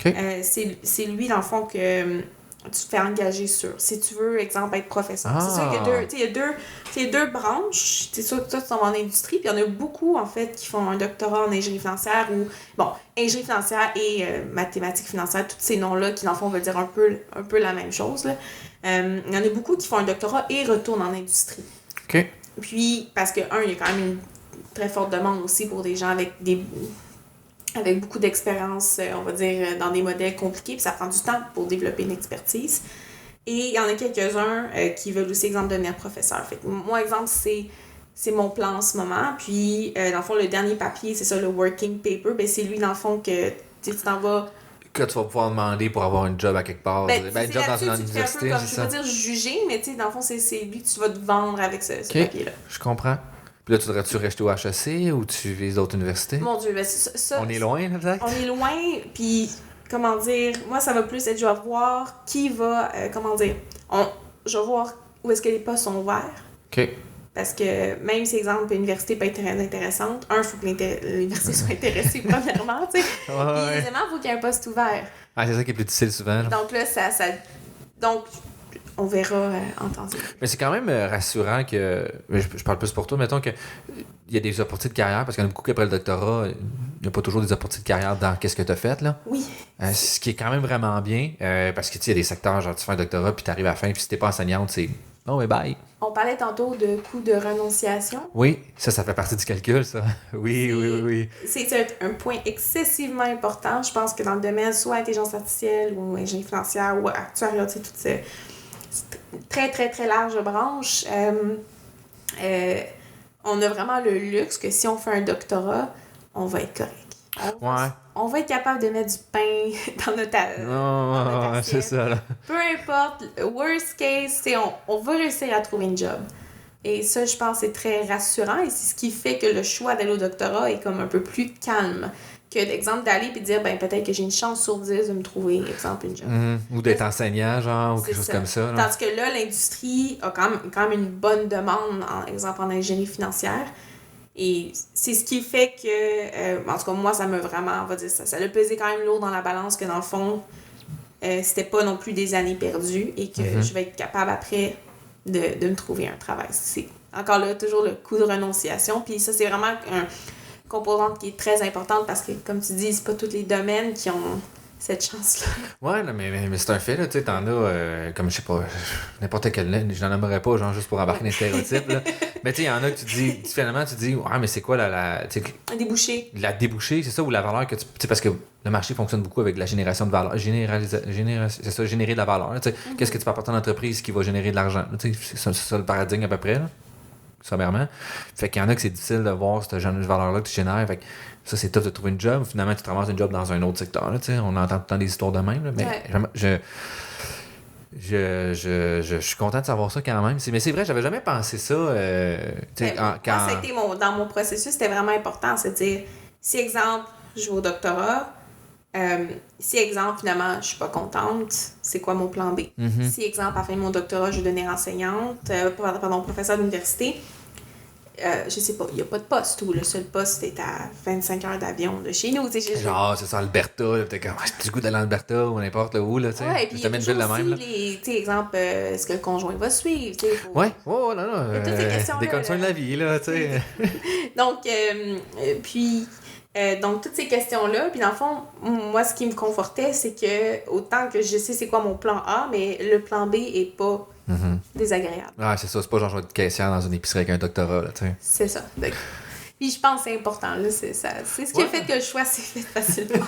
Okay. C'est lui, dans le fond, que tu te fais engager sur. Si tu veux, exemple, être professeur. C'est sûr qu'il y a deux branches. C'est sûr que toi, tu t'en vas en industrie. Puis il y en a beaucoup, en fait, qui font un doctorat en ingénierie financière ou, ingénierie financière et mathématiques financières, tous ces noms-là qui, dans le fond, veulent dire un peu la même chose. Là. Il y en a beaucoup qui font un doctorat et retournent en industrie. OK. Puis, parce que, il y a quand même une très forte demande aussi pour des gens avec beaucoup d'expérience, on va dire, dans des modèles compliqués, puis ça prend du temps pour développer une expertise. Et il y en a quelques-uns qui veulent aussi, exemple, devenir professeur. Fait que moi, exemple, c'est mon plan en ce moment. Puis, dans le fond, le dernier papier, c'est ça, le working paper. Ben, c'est lui, dans le fond, que tu t'en vas... Que tu vas pouvoir demander pour avoir une job à quelque part. Ben un job dans une université, c'est ça. Je vais pas dire juger, mais tu sais, dans le fond, c'est lui que tu vas te vendre avec ce papier-là. Je comprends. Puis là, tu devrais-tu rester au HEC ou tu vises d'autres universités? Mon Dieu, ben ça... On est loin, peut-être? On est loin, puis, comment dire, moi, ça va plus être, je vais voir qui va, je vais voir où est-ce que les postes sont ouverts. OK. Parce que même si, exemple, l'université peut être très intéressante, il faut que l'université soit intéressée, premièrement, tu sais. Puis, deuxièmement, il faut qu'il y ait un poste ouvert. Ah, c'est ça qui est plus difficile souvent. Là. Donc là, donc, on verra en temps. Mais c'est quand même rassurant que... Je parle plus pour toi, mettons que il y a des opportunités de carrière, parce qu'il y en a beaucoup qui, après le doctorat, il n'y a pas toujours des opportunités de carrière dans qu'est-ce que tu as fait, là. Oui. Ce qui est quand même vraiment bien, parce que, tu sais, il y a des secteurs, genre, tu fais un doctorat, puis tu arrives à la fin, puis si t'es pas enseignante, c'est Bon, et bye. On parlait tantôt de coût de renonciation. Oui, ça fait partie du calcul, ça. Oui. C'est un point excessivement important. Je pense que dans le domaine soit intelligence artificielle ou ingénierie financière ou actuariat, toute cette très, très, très large branche, on a vraiment le luxe que si on fait un doctorat, on va être correct. On va être capable de mettre du pain dans notre assiette. C'est ça, là. Peu importe, worst case, on va réussir à trouver une job. Et ça, je pense, c'est très rassurant et c'est ce qui fait que le choix d'aller au doctorat est comme un peu plus calme que, d'exemple, d'aller et de dire, peut-être que j'ai une chance sur 10 de me trouver, exemple, une job. Ou d'être enseignant, genre, ou quelque chose comme ça. Là. Tandis que là, l'industrie a quand même une bonne demande, exemple, en ingénierie financière. Et c'est ce qui fait que, en tout cas, moi, ça m'a vraiment, on va dire ça a pesé quand même lourd dans la balance que, dans le fond, c'était pas non plus des années perdues et que je vais être capable après de me trouver un travail. C'est encore là, toujours le coût de renonciation. Puis ça, c'est vraiment une composante qui est très importante parce que, comme tu dis, c'est pas tous les domaines qui ont cette chance-là. Ouais, là, mais c'est un fait, là, tu sais, t'en as, comme je sais pas, n'importe quel, je n'en nommerais pas, genre, juste pour embarquer des stéréotypes, là. Mais tu sais, il y en a que tu dis, finalement, ouais, mais c'est quoi Un débouché. La débouchée, c'est ça, ou la valeur que tu sais, parce que le marché fonctionne beaucoup avec la génération de valeur, c'est ça, générer de la valeur, tu sais. Qu'est-ce que tu peux apporter à l'entreprise qui va générer de l'argent, tu sais, c'est ça le paradigme à peu près, là, sommairement. Fait qu'il y en a que c'est difficile de voir cette valeur-là que tu génères, fait que ça, c'est top de trouver une job. Finalement, tu te ramasses une job dans un autre secteur. Là, on entend tout le temps des histoires de même. Là, mais je suis content de savoir ça quand même. Mais c'est vrai, j'avais jamais pensé ça. Moi, ça a été dans mon processus, c'était vraiment important. C'est-à-dire, si, exemple, je vais au doctorat, si, exemple, finalement, je suis pas contente, c'est quoi mon plan B? Si, exemple, à la fin de mon doctorat, je veux devenir enseignante, professeur d'université, je sais pas, il n'y a pas de poste où le seul poste est à 25 heures d'avion de chez nous. Genre, c'est ça, Alberta, peut-être comme, j'ai du goût d'aller en Alberta ou n'importe où, là, tu sais. Ouais, puis il y a toujours aussi exemple, est-ce que le conjoint va suivre, tu sais. Ouais, non. Toutes ces questions-là. Des conditions de la vie, là, tu sais. Donc, donc, toutes ces questions-là, puis dans le fond, moi, ce qui me confortait, c'est que autant que je sais c'est quoi mon plan A, mais le plan B est pas désagréable. Ouais, c'est ça, c'est pas genre je vais être caissière dans une épicerie avec un doctorat, là, tu sais. C'est ça. Donc, puis je pense que c'est important, là, c'est ce qui a fait que le choix s'est fait facilement.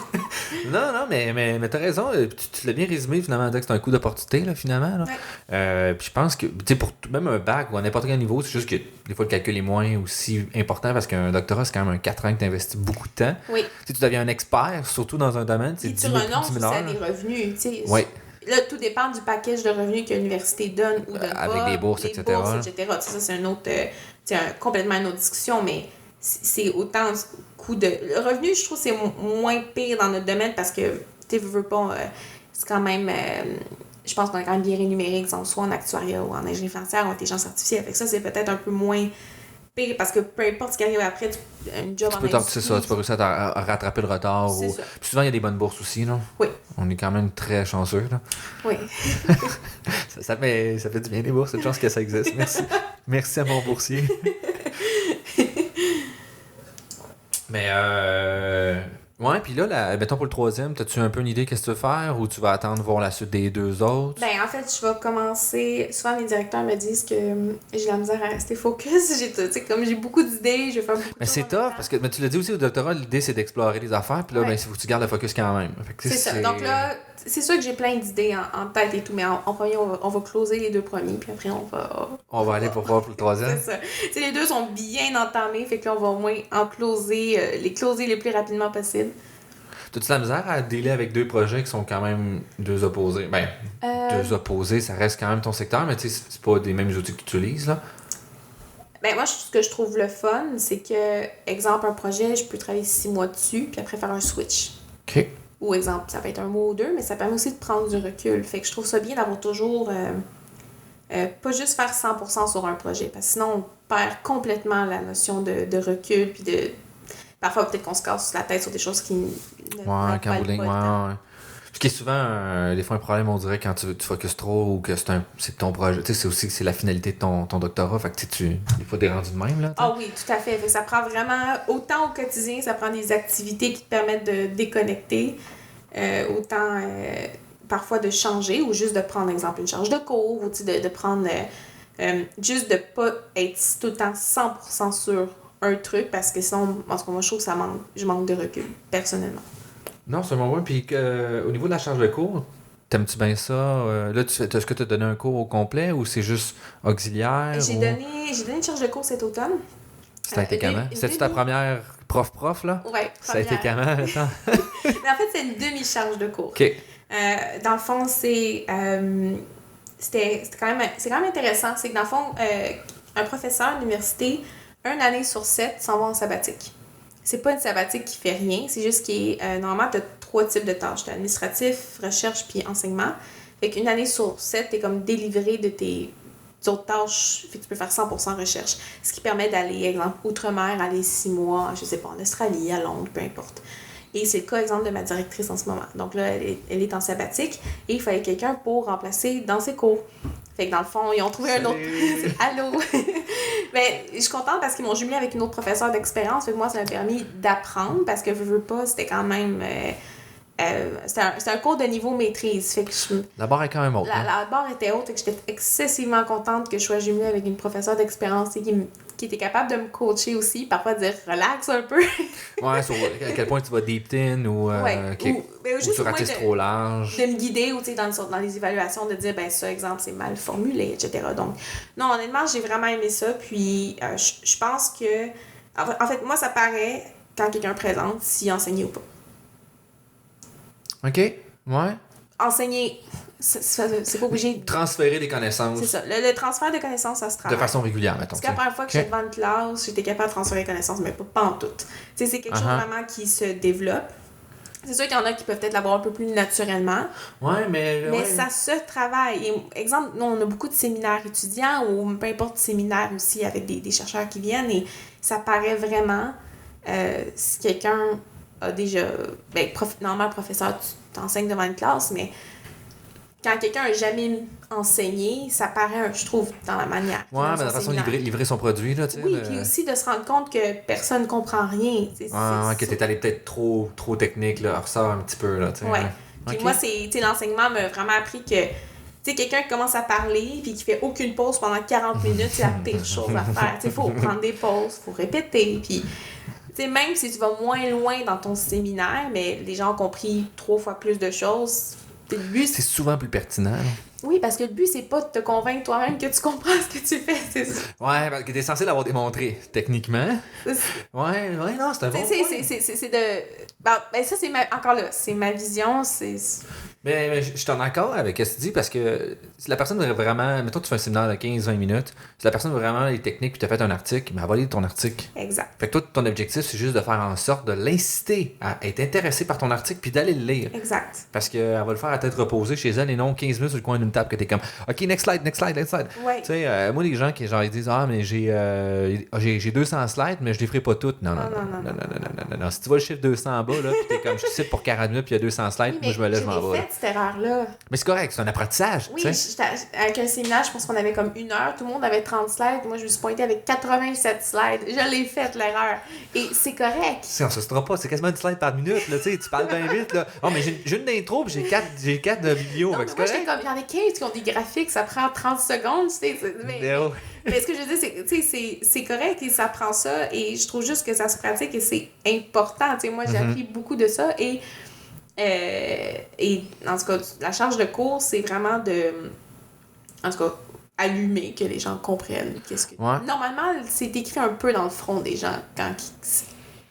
non, mais t'as raison, tu l'as bien résumé, finalement, que c'est un coup d'opportunité, là, finalement, là. Ouais. Puis je pense que, tu sais, pour même un bac ou à n'importe quel niveau, c'est juste que des fois le calcul est moins aussi important parce qu'un doctorat, c'est quand même un 4 ans que tu investis beaucoup de temps. Oui. Tu deviens un expert, surtout dans un domaine, c'est 10 000 tu renonces aussi à des revenus, tu sais. Oui. Là, tout dépend du package de revenus que l'université donne ou donne pas. Avec des bourses, etc. Ça, c'est un autre, complètement une autre discussion, mais c'est autant coût de... Le revenu, je trouve, c'est moins pire dans notre domaine parce que, tu veux pas, c'est quand même... je pense qu'on est quand même bien rémunéré, soit en actuariat ou en ingénierie financière ou en intelligence artificielle. Fait que ça, c'est peut-être un peu moins pire parce que peu importe ce qui arrive après, un job en industrie... C'est ça, tu peux réussir à rattraper le retard. Puis souvent, il y a des bonnes bourses aussi, là. Oui. On est quand même très chanceux, là. Oui. ça fait du bien, les bourses. C'est une chance que ça existe. Merci. Merci à mon boursier. Mais ouais, puis là, mettons pour le troisième, as-tu un peu une idée qu'est-ce que tu veux faire ou tu vas attendre voir la suite des deux autres? Ben, en fait, je vais commencer... Souvent, mes directeurs me disent que j'ai la misère à rester focus. J'ai beaucoup d'idées, je vais faire beaucoup de Mais c'est tough, parce que tu l'as dit aussi au doctorat, l'idée c'est d'explorer les affaires, puis là, il faut que tu gardes le focus quand même. C'est ça. Donc là, c'est sûr que j'ai plein d'idées en tête et tout, mais en premier, on va closer les deux premiers, puis après, on va aller pour voir pour le troisième. C'est ça. T'sais, les deux sont bien entamés, fait que là, on va au moins les closer le plus rapidement possible. T'as-tu la misère à dealer avec deux projets qui sont quand même deux opposés? Ben, deux opposés, ça reste quand même ton secteur, mais tu sais, c'est pas des mêmes outils que tu utilises, là. Ben, moi, ce que je trouve le fun, c'est que, exemple, un projet, je peux travailler 6 mois dessus, puis après faire un switch. OK. Ou exemple, ça peut être un mois ou deux, mais ça permet aussi de prendre du recul. Fait que je trouve ça bien d'avoir toujours... pas juste faire 100% sur un projet, parce que sinon, on perd complètement la notion de recul, puis de... Parfois, peut-être qu'on se casse la tête sur des choses qui... Ouais, quand ouais. Ce qui est souvent, des fois, un problème, on dirait, quand tu focuses trop ou que c'est ton projet. Tu sais, c'est aussi que c'est la finalité de ton doctorat. Fait que des fois, t'es rendu de même, là. Ah oui, tout à fait. Ça prend vraiment, autant au quotidien, ça prend des activités qui te permettent de déconnecter, autant parfois de changer ou juste de prendre, exemple, une charge de cours ou de prendre... Juste de pas être tout le temps 100% sur un truc, parce que sinon, en tout cas, moi, je trouve que je manque de recul, personnellement. Non, c'est bon, puis au niveau de la charge de cours, t'aimes-tu bien ça? Là, est-ce que tu as donné un cours au complet ou c'est juste auxiliaire? J'ai donné une charge de cours cet automne. Ça a été comment? C'était-tu ta première prof, là? Oui, ça a été comment, attends? Mais en fait, c'est une demi-charge de cours. OK. Dans le fond, c'est quand même intéressant. C'est que dans le fond, un professeur à l'université, 1 année sur 7, s'en va en sabbatique. C'est pas une sabbatique qui fait rien, c'est juste normalement, tu as 3 types de tâches. Tu as administratif, recherche, puis enseignement. Fait qu'une année sur 7, tu es comme délivré de tes autres tâches. Fait que tu peux faire 100% recherche. Ce qui permet d'aller, exemple, outre-mer, aller 6 mois, je sais pas, en Australie, à Londres, peu importe. Et c'est le cas, exemple, de ma directrice en ce moment. Donc là, elle est en sabbatique et il fallait quelqu'un pour remplacer dans ses cours. Fait que dans le fond, ils ont trouvé un autre... Allô? Mais je suis contente parce qu'ils m'ont jumelé avec une autre professeure d'expérience. Fait que moi, ça m'a permis d'apprendre parce que veux pas, c'était quand même... c'était un cours de niveau maîtrise. Fait que la barre est quand même haute. La barre était haute et que j'étais excessivement contente que je sois jumelée avec une professeure d'expérience qui était capable de me coacher aussi, parfois de dire relax un peu. Ouais, sur à quel point tu vas deep in ou, ou tu ratisses trop large. De me guider ou dans les évaluations, de dire, ben ça, exemple, c'est mal formulé, etc. Donc, non, honnêtement, j'ai vraiment aimé ça. Puis, je pense que. En fait, moi, ça paraît quand quelqu'un présente s'il enseignait ou pas. OK, ouais. Enseigner, c'est pas obligé de... Transférer des connaissances. C'est ça. Le transfert de connaissances, ça se travaille. De façon régulière, mettons. Parce que la première fois que j'étais devant une classe, j'étais capable de transférer des connaissances, mais pas en tout. C'est quelque chose vraiment qui se développe. C'est sûr qu'il y en a qui peuvent peut-être l'avoir un peu plus naturellement. Ouais, mais ça se travaille. Et, exemple, nous, on a beaucoup de séminaires étudiants ou peu importe séminaires aussi avec des chercheurs qui viennent et ça paraît vraiment si quelqu'un a déjà... normalement, professeur, tu t'enseignes devant une classe, mais quand quelqu'un n'a jamais enseigné, ça paraît, je trouve, dans la manière. Ouais, mais la façon de livrer son produit, là, tu sais. Oui, puis aussi de se rendre compte que personne ne comprend rien. Que t'es allé peut-être trop technique, là, ressort un petit peu, là, tu sais. Ouais. Puis moi, l'enseignement m'a vraiment appris que, tu sais, quelqu'un qui commence à parler puis qui fait aucune pause pendant 40 minutes, c'est la pire chose à faire. Tu sais, il faut prendre des pauses, il faut répéter, puis... Tu sais, même si tu vas moins loin dans ton séminaire, mais les gens ont compris 3 fois plus de choses. Le but, c'est souvent plus pertinent. Là. Oui, parce que le but, c'est pas de te convaincre toi-même que tu comprends ce que tu fais, c'est ça. Ouais, parce que t'es censé l'avoir démontré, techniquement. Ouais, non, c'est un bon point. C'est de... Ben, ça, encore là, c'est ma vision, c'est... Mais je suis en accord avec ce que tu dis parce que si la personne veut vraiment. Mettons que tu fais un séminaire de 15-20 minutes, si la personne veut vraiment les techniques puis tu as fait un article, ben elle va lire ton article. Exact. Fait que toi, ton objectif, c'est juste de faire en sorte de l'inciter à être intéressé par ton article puis d'aller le lire. Exact. Parce qu'elle va le faire à tête reposée chez elle et non 15 minutes sur le coin d'une table que t'es comme OK, next slide. Ouais. Tu sais, moi, les gens qui genre, ils disent ah, mais j'ai 200 slides, mais je les ferai pas toutes. Non. Si tu vois le chiffre 200 en bas, là, puis t'es comme je te cite pour 40 minutes puis il y a 200 slides, oui, moi je me lève, je m'en vais. Cette erreur-là. Mais c'est correct, c'est un apprentissage. Oui, avec un séminaire, je pense qu'on avait comme 1 heure, tout le monde avait 30 slides, moi je me suis pointée avec 87 slides. Je l'ai faite, l'erreur. Et c'est correct. Ça se sera pas, c'est quasiment une slide par minute, là, tu sais, tu parles bien vite, là. Oh, mais j'ai une intro, puis j'ai 4 de vidéos. Non, mais moi, j'étais comme, il y en a 15 qui ont des graphiques, ça prend 30 secondes, tu sais. Mais ce que je veux dire, c'est correct et ça prend ça, et je trouve juste que ça se pratique et c'est important. Tu sais, moi, j'ai appris beaucoup de ça, et en tout cas, la charge de cours, c'est vraiment en tout cas, allumer, que les gens comprennent qu'est-ce que... Ouais. Normalement, c'est écrit un peu dans le front des gens quand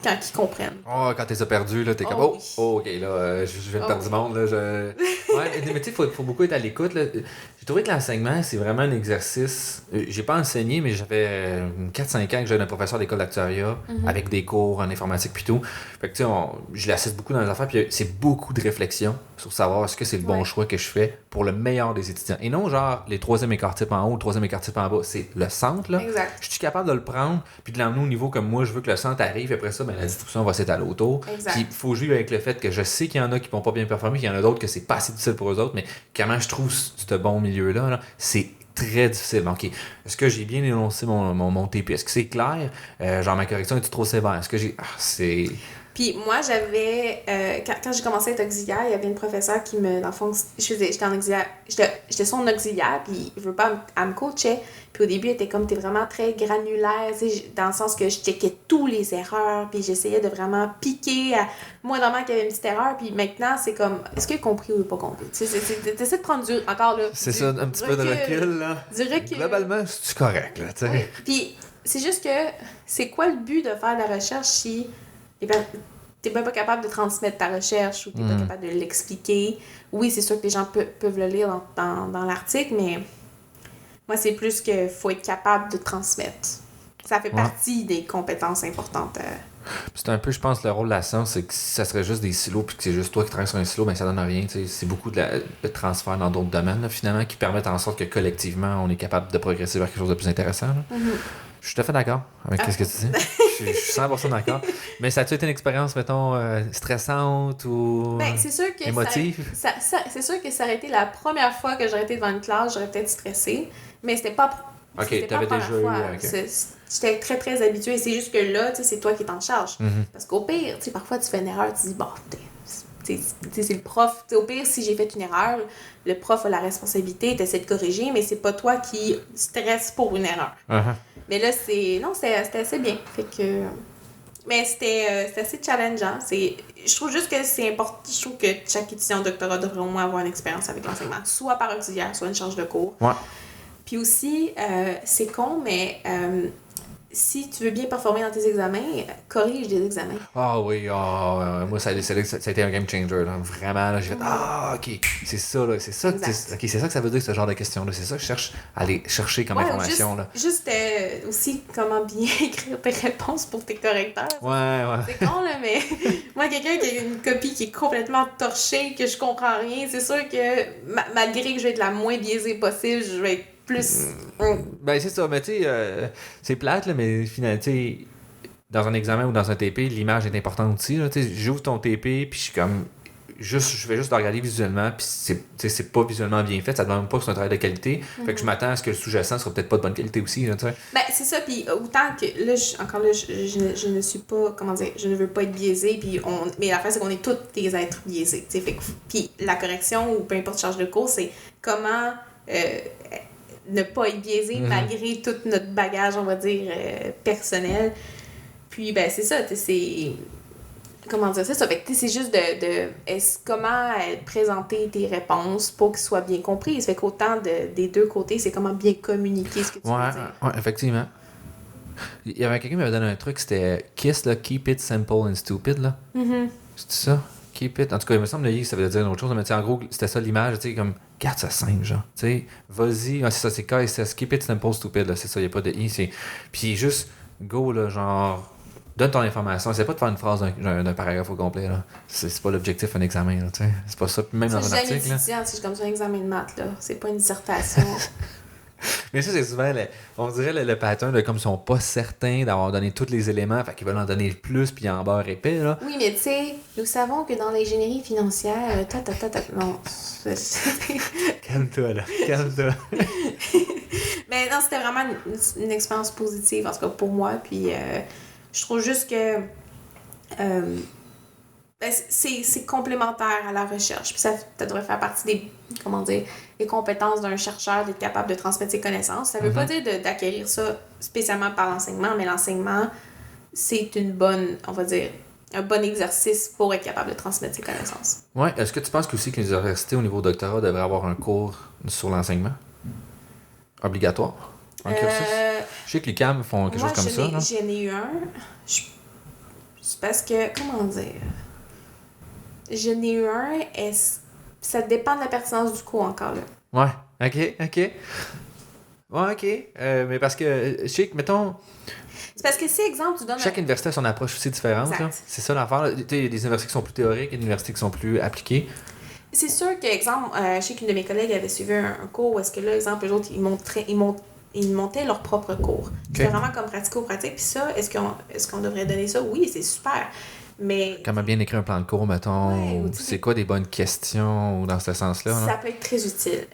ils comprennent. Oh, quand t'es perdu, là, t'es comme, oui. OK, là, je viens de perdre du monde, là, Ouais, mais tu sais, faut beaucoup être à l'écoute, là. J'ai trouvé que l'enseignement, c'est vraiment un exercice... J'ai pas enseigné, mais j'avais 4-5 ans que j'avais un professeur d'école d'actuariat avec des cours en informatique pis tout. Fait que, tu sais, je l'assiste beaucoup dans les affaires, puis c'est beaucoup de réflexion sur savoir est-ce que c'est le bon choix que je fais pour le meilleur des étudiants. Et non, genre, les 3e écart types en haut, le 3e écart type en bas. C'est le centre, là. Exact. Je suis capable de le prendre, puis de l'emmener au niveau comme moi, je veux que le centre arrive, et après ça, ben, la distribution va s'étaler autour. Puis il faut jouer avec le fait que je sais qu'il y en a qui vont pas bien performer, qu'il y en a d'autres que c'est pas assez difficile pour eux autres, mais comment je trouve ce bon milieu-là, là, c'est très difficile. OK, est-ce que j'ai bien énoncé mon TP? Est-ce que c'est clair? Genre, ma correction est trop sévère? Est-ce que j'ai... c'est... Puis moi, j'avais... quand j'ai commencé à être auxiliaire, il y avait une professeure qui me... Dans le fond, j'étais en auxiliaire... J'étais son auxiliaire, puis il veut pas... Elle me coachait. Puis au début, elle était comme... T'es vraiment très granulaire, tu sais, dans le sens que je checkais tous les erreurs, puis j'essayais de vraiment piquer à... Moi, normalement, qu'il y avait une petite erreur, puis maintenant, c'est comme... Est-ce qu'il a compris ou pas compris? T'essaies de prendre du... Encore là... C'est ça, un petit peu de recul, là. Du recul. Globalement, c'est correct, là, tu sais. Oui. Puis c'est juste que... C'est quoi le but de faire de la recherche si... T'es même pas capable de transmettre ta recherche ou t'es pas capable de l'expliquer. Oui, c'est sûr que les gens peuvent le lire dans l'article, mais moi, c'est plus qu'il faut être capable de transmettre. Ça fait partie des compétences importantes. C'est un peu, je pense, le rôle de la science, c'est que si ça serait juste des silos puis que c'est juste toi qui travailles sur un silo, ben ça donne rien. T'sais. C'est beaucoup de transfert dans d'autres domaines, là, finalement, qui permettent en sorte que collectivement, on est capable de progresser vers quelque chose de plus intéressant. Là. Je suis tout à fait d'accord avec ce que tu dis. Je suis 100% d'accord. Mais ça a-tu été une expérience, mettons, stressante ou c'est sûr que émotive? C'est sûr que ça aurait été la première fois que j'aurais été devant une classe, j'aurais peut-être stressé. Mais c'était pas... OK, t'avais déjà eu... J'étais très, très habituée. C'est juste que là, c'est toi qui es en charge. Parce qu'au pire, parfois, tu fais une erreur, tu dis, bon, c'est le prof. Au pire, si j'ai fait une erreur, le prof a la responsabilité, tu essaies de corriger, mais c'est pas toi qui stresse pour une erreur. Mais là, c'était assez bien. Fait que... Mais c'était assez challengeant. Je trouve juste que c'est important. Je trouve que chaque étudiant en doctorat devrait au moins avoir une expérience avec l'enseignement, soit par auxiliaire, soit une charge de cours. Ouais. Puis aussi, c'est con, mais si tu veux bien performer dans tes examens, corrige des examens. Ah oui, moi, ça a été un game changer. Là. Vraiment, là, j'ai fait OK, c'est ça. Là, c'est ça c'est ça que ça veut dire, ce genre de questions-là. C'est ça que je cherche à aller chercher comme information. Juste aussi comment bien écrire tes réponses pour tes correcteurs. Ouais. C'est con, là, mais moi, quelqu'un qui a une copie qui est complètement torchée, que je comprends rien, c'est sûr que malgré que je vais être la moins biaisée possible, je vais être plus... Ben, c'est ça, mais tu sais, c'est plate, là, mais finalement, tu sais, dans un examen ou dans un TP, l'image est importante aussi. Là, j'ouvre ton TP, puis je suis comme... je vais juste le regarder visuellement, puis c'est pas visuellement bien fait, ça ne demande pas que c'est un travail de qualité. Fait que je m'attends à ce que le sous-jacent soit peut-être pas de bonne qualité aussi. Là, ben, c'est ça, puis autant que là, je ne suis pas, comment dire, je ne veux pas être biaisée, puis mais la fin, c'est qu'on est tous des êtres biaisés. Puis la correction, ou peu importe charge de cours, c'est comment ne pas être biaisé malgré tout notre bagage, on va dire, personnel. Puis, ben, c'est ça, c'est... Comment dire ça? Fait que c'est juste comment présenter tes réponses pour qu'elles soient bien comprises. Fait qu'autant des deux côtés, c'est comment bien communiquer ce que tu veux dire. Ouais, effectivement. Il y avait quelqu'un qui m'avait donné un truc, c'était KISS, là, Keep it simple and stupid, là. C'est ça? Keep it. En tout cas, il me semble que ça veut dire une autre chose, mais en gros, c'était ça l'image, tu sais, comme, garde ça simple, genre. Tu sais, vas-y. Ah, c'est ça, c'est KSS, Keep it simple, stupid, là. C'est ça, il n'y a pas de I. Puis juste, go, là, genre. Donne ton information. C'est pas de faire une phrase d'un paragraphe au complet. Là. C'est pas l'objectif d'un examen. Là, c'est pas ça. Même dans un article. C'est comme ça un examen de maths. Là. C'est pas une dissertation. Mais ça, c'est souvent, on dirait le pattern de comme ils sont pas certains d'avoir donné tous les éléments, fait qu'ils veulent en donner plus, puis en beurre épais. Là. Oui, mais tu sais, nous savons que dans l'ingénierie financière, non. Calme-toi, là. Calme-toi. Mais non, c'était vraiment une expérience positive, en tout cas pour moi. Puis je trouve juste que c'est complémentaire à la recherche. Puis ça devrait faire partie des compétences d'un chercheur d'être capable de transmettre ses connaissances. Ça veut pas dire d'acquérir ça spécialement par l'enseignement, mais l'enseignement, c'est un bon exercice pour être capable de transmettre ses connaissances. Oui. Est-ce que tu penses aussi que les universités au niveau doctorat devraient avoir un cours sur l'enseignement? Obligatoire? Un cursus? Je sais que les CAM font quelque chose comme ça. Moi, j'en ai eu un. C'est parce que, comment dire... J'en ai eu un, ça dépend de la pertinence du cours encore, là. Ouais, OK. Ouais, OK. Mais parce que, je sais que, mettons... C'est parce que si, exemple, tu donnes... Chaque université a son approche aussi différente. Là. C'est ça l'affaire. Il y a des universités qui sont plus théoriques, et des universités qui sont plus appliquées. C'est sûr que, exemple, je sais qu'une de mes collègues avait suivi un cours où est-ce que là, exemple, eux autres, ils montaient leur propre cours. Okay. C'était vraiment comme pratico-pratique. Puis ça, est-ce qu'on devrait donner ça? Oui, c'est super. Mais... Comment bien écrire un plan de cours, mettons, ouais, c'est quoi des bonnes questions ou dans ce sens-là? Ça peut être très utile.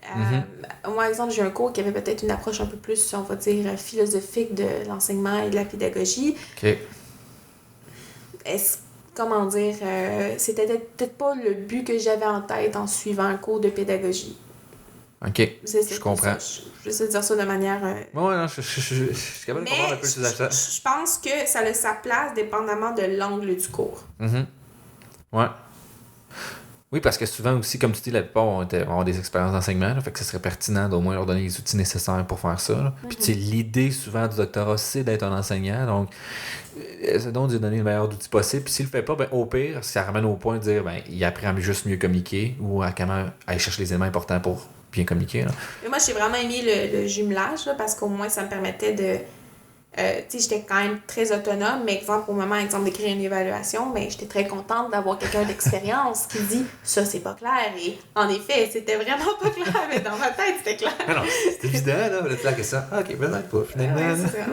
Moi, par exemple, j'ai un cours qui avait peut-être une approche un peu plus, on va dire, philosophique de l'enseignement et de la pédagogie. OK. comment dire, c'était peut-être pas le but que j'avais en tête en suivant un cours de pédagogie. OK, je comprends. Je vais dire ça de manière... Ouais, non, je suis capable de comprendre un peu ces achats. Je pense que ça a sa place dépendamment de l'angle du cours. Ouais. Oui, parce que souvent aussi, comme tu dis, la plupart vont avoir des expériences d'enseignement, là, fait que ce serait pertinent d'au moins leur donner les outils nécessaires pour faire ça. Là. Puis tu sais, l'idée souvent du doctorat, c'est d'être un enseignant, donc c'est donc de lui donner le meilleur outil possible. Puis s'il le fait pas, ben au pire, ça ramène au point de dire ben il apprend à juste mieux communiquer ou à comment aller chercher les éléments importants pour bien communiquer. Là. Mais moi, j'ai vraiment aimé le jumelage là, parce qu'au moins, ça me permettait de... tu sais, j'étais quand même très autonome, mais exemple, au moment d'écrire une évaluation, ben, j'étais très contente d'avoir quelqu'un d'expérience qui dit « ça, c'est pas clair ». Et en effet, c'était vraiment pas clair, mais dans ma tête, c'était clair. Mais non, c'était évident, là, le clair que ça. Ah, ok, peut-être pas, finalement. C'est ça.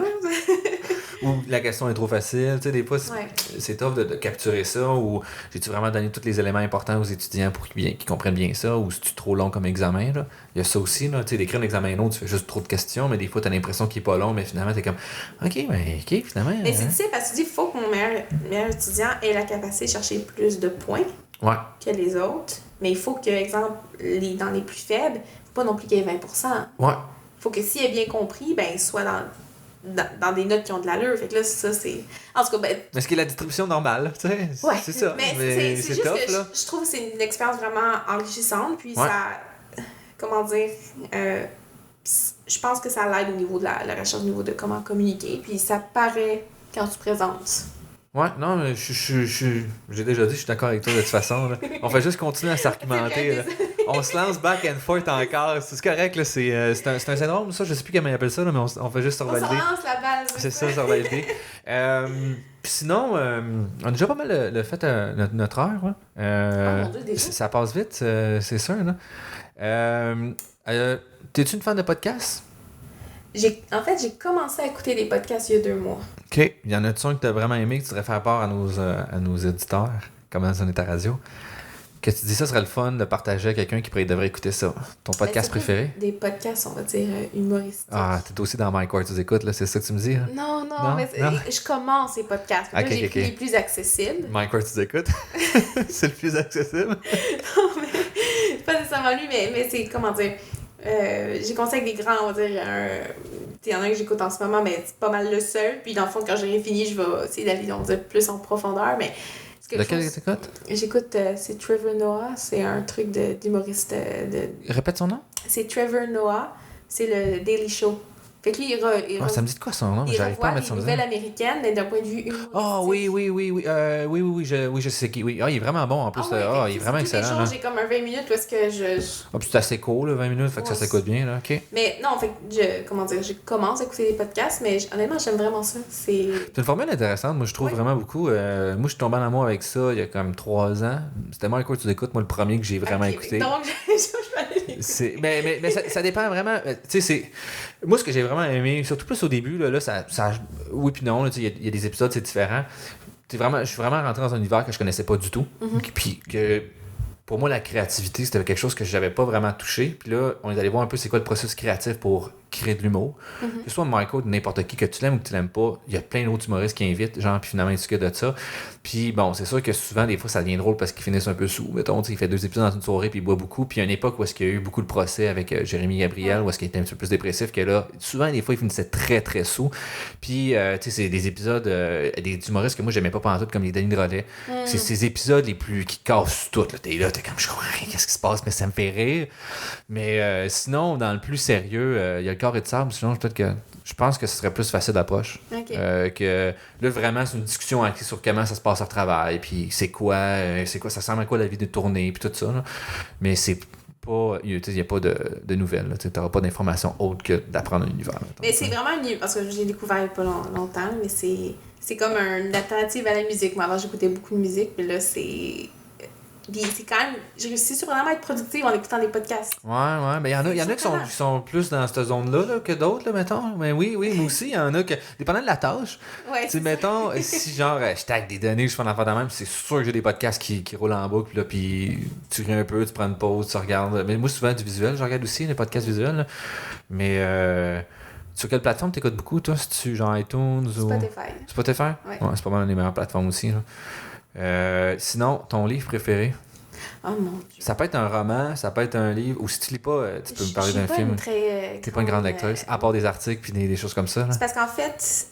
Ou la question est trop facile. Tu sais, des fois, c'est tough de capturer ça. Ou j'ai-tu vraiment donné tous les éléments importants aux étudiants pour qu'ils comprennent bien ça? Ou c'est-tu trop long comme examen? Là? Il y a ça aussi. Tu sais, d'écrire un examen long, tu fais juste trop de questions, mais des fois, tu as l'impression qu'il est pas long, mais finalement, tu es comme OK, finalement. Mais tu sais, parce que tu dis qu'il faut que mon meilleur étudiant ait la capacité de chercher plus de points que les autres. Mais il faut que, exemple, dans les plus faibles, il ne faut pas non plus qu'il y ait 20%. Ouais. Il faut que s'il a bien compris, ben, il soit dans des notes qui ont de l'allure. Fait que là, ça, c'est... En tout cas, ben... Mais ce qui est la distribution normale, tu sais. Ouais. C'est ça. Mais c'est juste tough, que là. je trouve que c'est une expérience vraiment enrichissante. Puis ça... Comment dire... je pense que ça l'aide au niveau de la recherche, au niveau de comment communiquer. Puis ça paraît quand tu présentes. Ouais, non, mais j'ai déjà dit, je suis d'accord avec toi de toute façon. Là. On fait juste continuer à s'argumenter. Là. On se lance back and forth encore. C'est correct, là. C'est un syndrome, ça. Je sais plus comment ils appellent ça, là, mais on fait juste se revalider. On se lance la balle. C'est ça, se revalider. Puis sinon, on a déjà pas mal le fait notre heure. Là. Oh mon Dieu, déjà? Ça passe vite, c'est sûr. Là. T'es-tu une fan de podcasts? En fait, j'ai commencé à écouter des podcasts il y a 2 mois. OK. Il y en a-tu un que tu as vraiment aimé, que tu voudrais faire part à nos éditeurs, comme ça on est à radio? Que tu dis ça serait le fun de partager à quelqu'un qui devrait écouter ça. Ton podcast préféré? Des podcasts, on va dire, humoristiques. Ah, t'es aussi dans Mike Ward, tu écoutes, là, c'est ça que tu me dis? Là? Non, mais je commence les podcasts. Là, j'ai pris les plus accessibles. Mike Ward, tu écoutes? C'est le plus accessible? Non, mais pas nécessairement lui, mais c'est, comment dire... j'ai commencé avec des grands, on va dire, il y en a un que j'écoute en ce moment, mais c'est pas mal le seul. Puis dans le fond, quand j'aurai fini, je vais essayer d'aller, on va dire, plus en profondeur. Mais lequel t'écoutes? J'écoute, c'est Trevor Noah, c'est un truc d'humoriste. Répète son nom? C'est Trevor Noah, c'est le Daily Show. Fait que lui, ça me dit de quoi son nom? J'arrive pas à mettre son nom. Il revoit les nouvelles américaines, mais d'un point de vue humoristique. Ah oui, je sais qui. Oui. Ah, il est vraiment bon en plus. Il est vraiment excellent. Tous les jours, j'ai comme un 20 minutes parce que Ah, puis c'est assez court, là, 20 minutes, fait que ça s'écoute bien, là. OK. Mais non, fait que je commence à écouter des podcasts, mais honnêtement, j'aime vraiment ça. C'est une formule intéressante, moi, je trouve vraiment beaucoup. Moi, je suis tombé en amour avec ça il y a comme 3 ans. C'était moi, écoute, tu écoutes, moi, le premier que j'ai vraiment écouté. Donc, je vais aller mais ça dépend vraiment. Tu sais, c'est. Moi, ce que j'ai vraiment aimé, surtout plus au début, là ça oui puis non, il y a des épisodes, c'est différent. Je suis vraiment rentré dans un univers que je connaissais pas du tout. Puis que pour moi, la créativité, c'était quelque chose que j'avais pas vraiment touché. Puis là, on est allé voir un peu c'est quoi le processus créatif pour créer de l'humour. Que ce soit Michael, n'importe qui, que tu l'aimes ou que tu l'aimes pas, il y a plein d'autres humoristes qui invitent, genre, puis finalement, ils discutent de ça. Puis bon, c'est sûr que souvent, des fois, ça devient drôle parce qu'ils finissent un peu sous. Mettons, il fait 2 épisodes dans une soirée, puis il boit beaucoup. Puis il y a une époque où est-ce qu'il y a eu beaucoup de procès avec Jérémy Gabriel, où est-ce qu'il était un petit peu plus dépressif, que là, souvent, des fois, il finissait très, très sous. Puis, tu sais, c'est des épisodes, des humoristes que moi, j'aimais pas pendant tout, comme les Denis Drolet. C'est ces épisodes les plus qui cassent tout. Là, t'es comme, je comprends rien, qu'est-ce qui se passe, mais ça me fait rire. Mais sinon, dans le plus sérieux, il y a le corps et de sable, sinon, peut-être que je pense que ce serait plus facile d'approche. Que là, vraiment, c'est une discussion axée sur comment ça se passe au travail, puis c'est quoi, ça ressemble à quoi la vie de tournée, puis tout ça. Là. Mais c'est pas, il n'y a pas de nouvelles. Tu n'auras pas d'informations autres que d'apprendre un univers. Mais c'est vraiment parce que j'ai découvert il n'y a pas longtemps, mais c'est comme une alternative à la musique. Moi, avant, j'écoutais beaucoup de musique, mais là, Puis c'est quand même... J'ai réussi surprenamment à être productive en écoutant des podcasts. Ouais. Mais il y en a qui sont plus dans cette zone-là là, que d'autres, là, mettons. Mais oui, moi aussi, il y en a que... Dépendant de la tâche. Ouais, tu sais, mettons, si genre, je tag des données, je fais un affaire de même, c'est sûr que j'ai des podcasts qui roulent en boucle, là, puis tu ris un peu, tu prends une pause, tu regardes. Mais moi, souvent, du visuel, je regarde aussi les podcasts visuels. Là. Mais... sur quelle plateforme t'écoutes beaucoup, toi? Si tu genre iTunes ou... Spotify. Spotify? Ouais. C'est pas mal une des meilleures plateformes aussi, là. Sinon, ton livre préféré? Oh mon Dieu. Ça peut être un roman, ça peut être un livre, ou si tu lis pas, tu peux me parler d'un film. T'es pas une grande lectrice, à part des articles puis des choses comme ça. Là. C'est parce qu'en fait,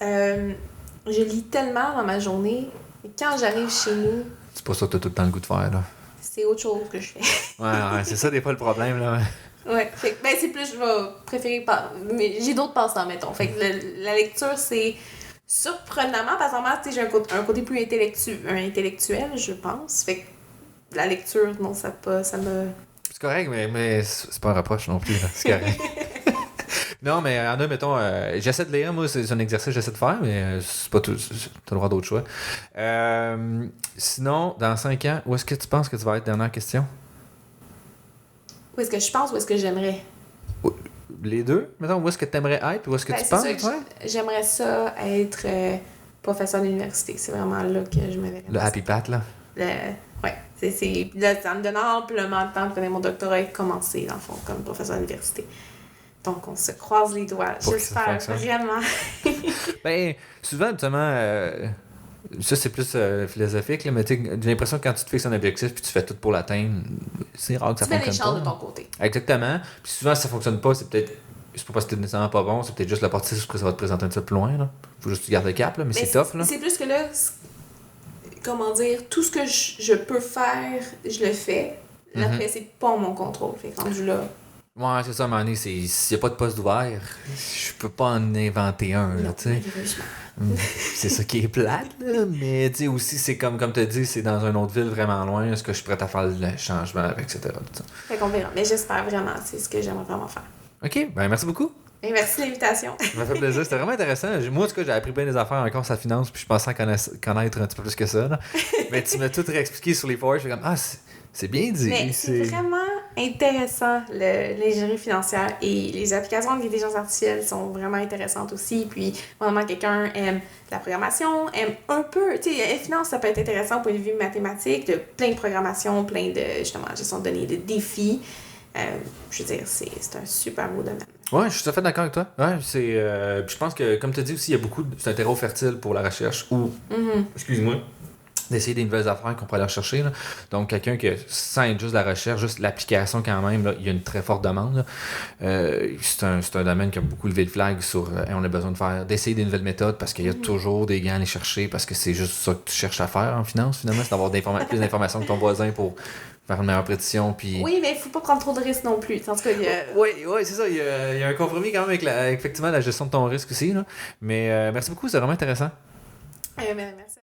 je lis tellement dans ma journée, et quand j'arrive chez nous... C'est pas ça que t'as tout le temps le goût de faire, là. C'est autre chose que je fais. ouais, c'est ça des fois le problème, là. Ouais, ben c'est plus, je vais préférer... Mais j'ai d'autres passe-temps, mettons. Fait que la lecture, c'est surprenamment, parce que j'ai un côté plus intellectuel, je pense. Fait que la lecture, non, ça me... C'est correct, mais c'est pas un reproche non plus, là. C'est correct. Non, mais en a, mettons, j'essaie de lire, moi, c'est un exercice que j'essaie de faire, mais c'est pas tout. T'as le droit d'autre choix. Sinon, dans 5 ans, où est-ce que tu penses que tu vas être? Dernière question. Où est-ce que je pense ou où est-ce que j'aimerais? Les deux, mettons, où est-ce que tu aimerais être ou où est-ce que tu penses? J'aimerais ça être professeur d'université. C'est vraiment là que je me verrais. Le happy path, là? Ouais. Là, ça me donne amplement de temps de finir mon doctorat et commencer, dans le fond, comme professeur d'université. Donc, on se croise les doigts. J'espère vraiment. Ben, souvent, notamment, ça c'est plus philosophique, là, mais j'ai l'impression que quand tu te fixes un objectif puis tu fais tout pour l'atteindre, c'est rare que ça fonctionne pas. Tu mets les chances de ton côté. Exactement. Puis souvent, si ça fonctionne pas, c'est peut-être. C'est pas parce que c'est nécessairement pas bon, c'est peut-être juste l'opportunité que ça va te présenter un petit peu plus loin. Là. Faut juste que tu gardes le cap, là, mais c'est tough. Là. C'est plus que là, comment dire, tout ce que je peux faire, je le fais. Après, c'est pas mon contrôle. Fait que rendu là. Ouais, c'est ça, à un moment donné, s'il n'y a pas de poste ouvert, je peux pas en inventer un, là, tu sais. C'est ça qui est plate, là, mais tu sais, aussi, c'est comme tu as dit, c'est dans une autre ville vraiment loin, est-ce que je suis prête à faire le changement, etc. Fait qu'on verra, mais j'espère vraiment, c'est ce que j'aimerais vraiment faire. OK, ben merci beaucoup. Et merci de l'invitation. Ça m'a fait plaisir, c'était vraiment intéressant. Moi, en tout cas, j'ai appris bien des affaires encore sur la finance, puis je pensais connaître un petit peu plus que ça, là. Mais tu m'as tout réexpliqué sur les forwards, je suis comme, c'est bien dit. Mais c'est vraiment intéressant, l'ingénierie financière, et les applications de l'intelligence artificielle sont vraiment intéressantes aussi. Puis, vraiment, quelqu'un aime la programmation, aime un peu, tu sais, finance, ça peut être intéressant au point de vue mathématique, de plein de programmation, plein de, justement, gestion de données, de défis. Je veux dire, c'est un super beau domaine. Ouais, je suis tout à fait d'accord avec toi. Ouais, je pense que, comme tu as dit aussi, il y a beaucoup c'est un terreau fertile pour la recherche ou, excuse-moi, d'essayer des nouvelles affaires qu'on pourrait aller rechercher. Là. Donc, quelqu'un qui, sans être juste la recherche, juste l'application quand même, là, il y a une très forte demande. C'est un domaine qui a beaucoup levé le flag sur on a besoin d'essayer des nouvelles méthodes parce qu'il y a toujours des gants à aller chercher parce que c'est juste ça que tu cherches à faire en finance, finalement, c'est d'avoir plus d'informations que ton voisin pour faire une meilleure prédiction. Puis... Oui, mais il faut pas prendre trop de risques non plus. En tout cas, Oui, c'est ça. Il y a un compromis quand même avec effectivement la gestion de ton risque aussi. Là. Mais merci beaucoup, c'est vraiment intéressant. Merci.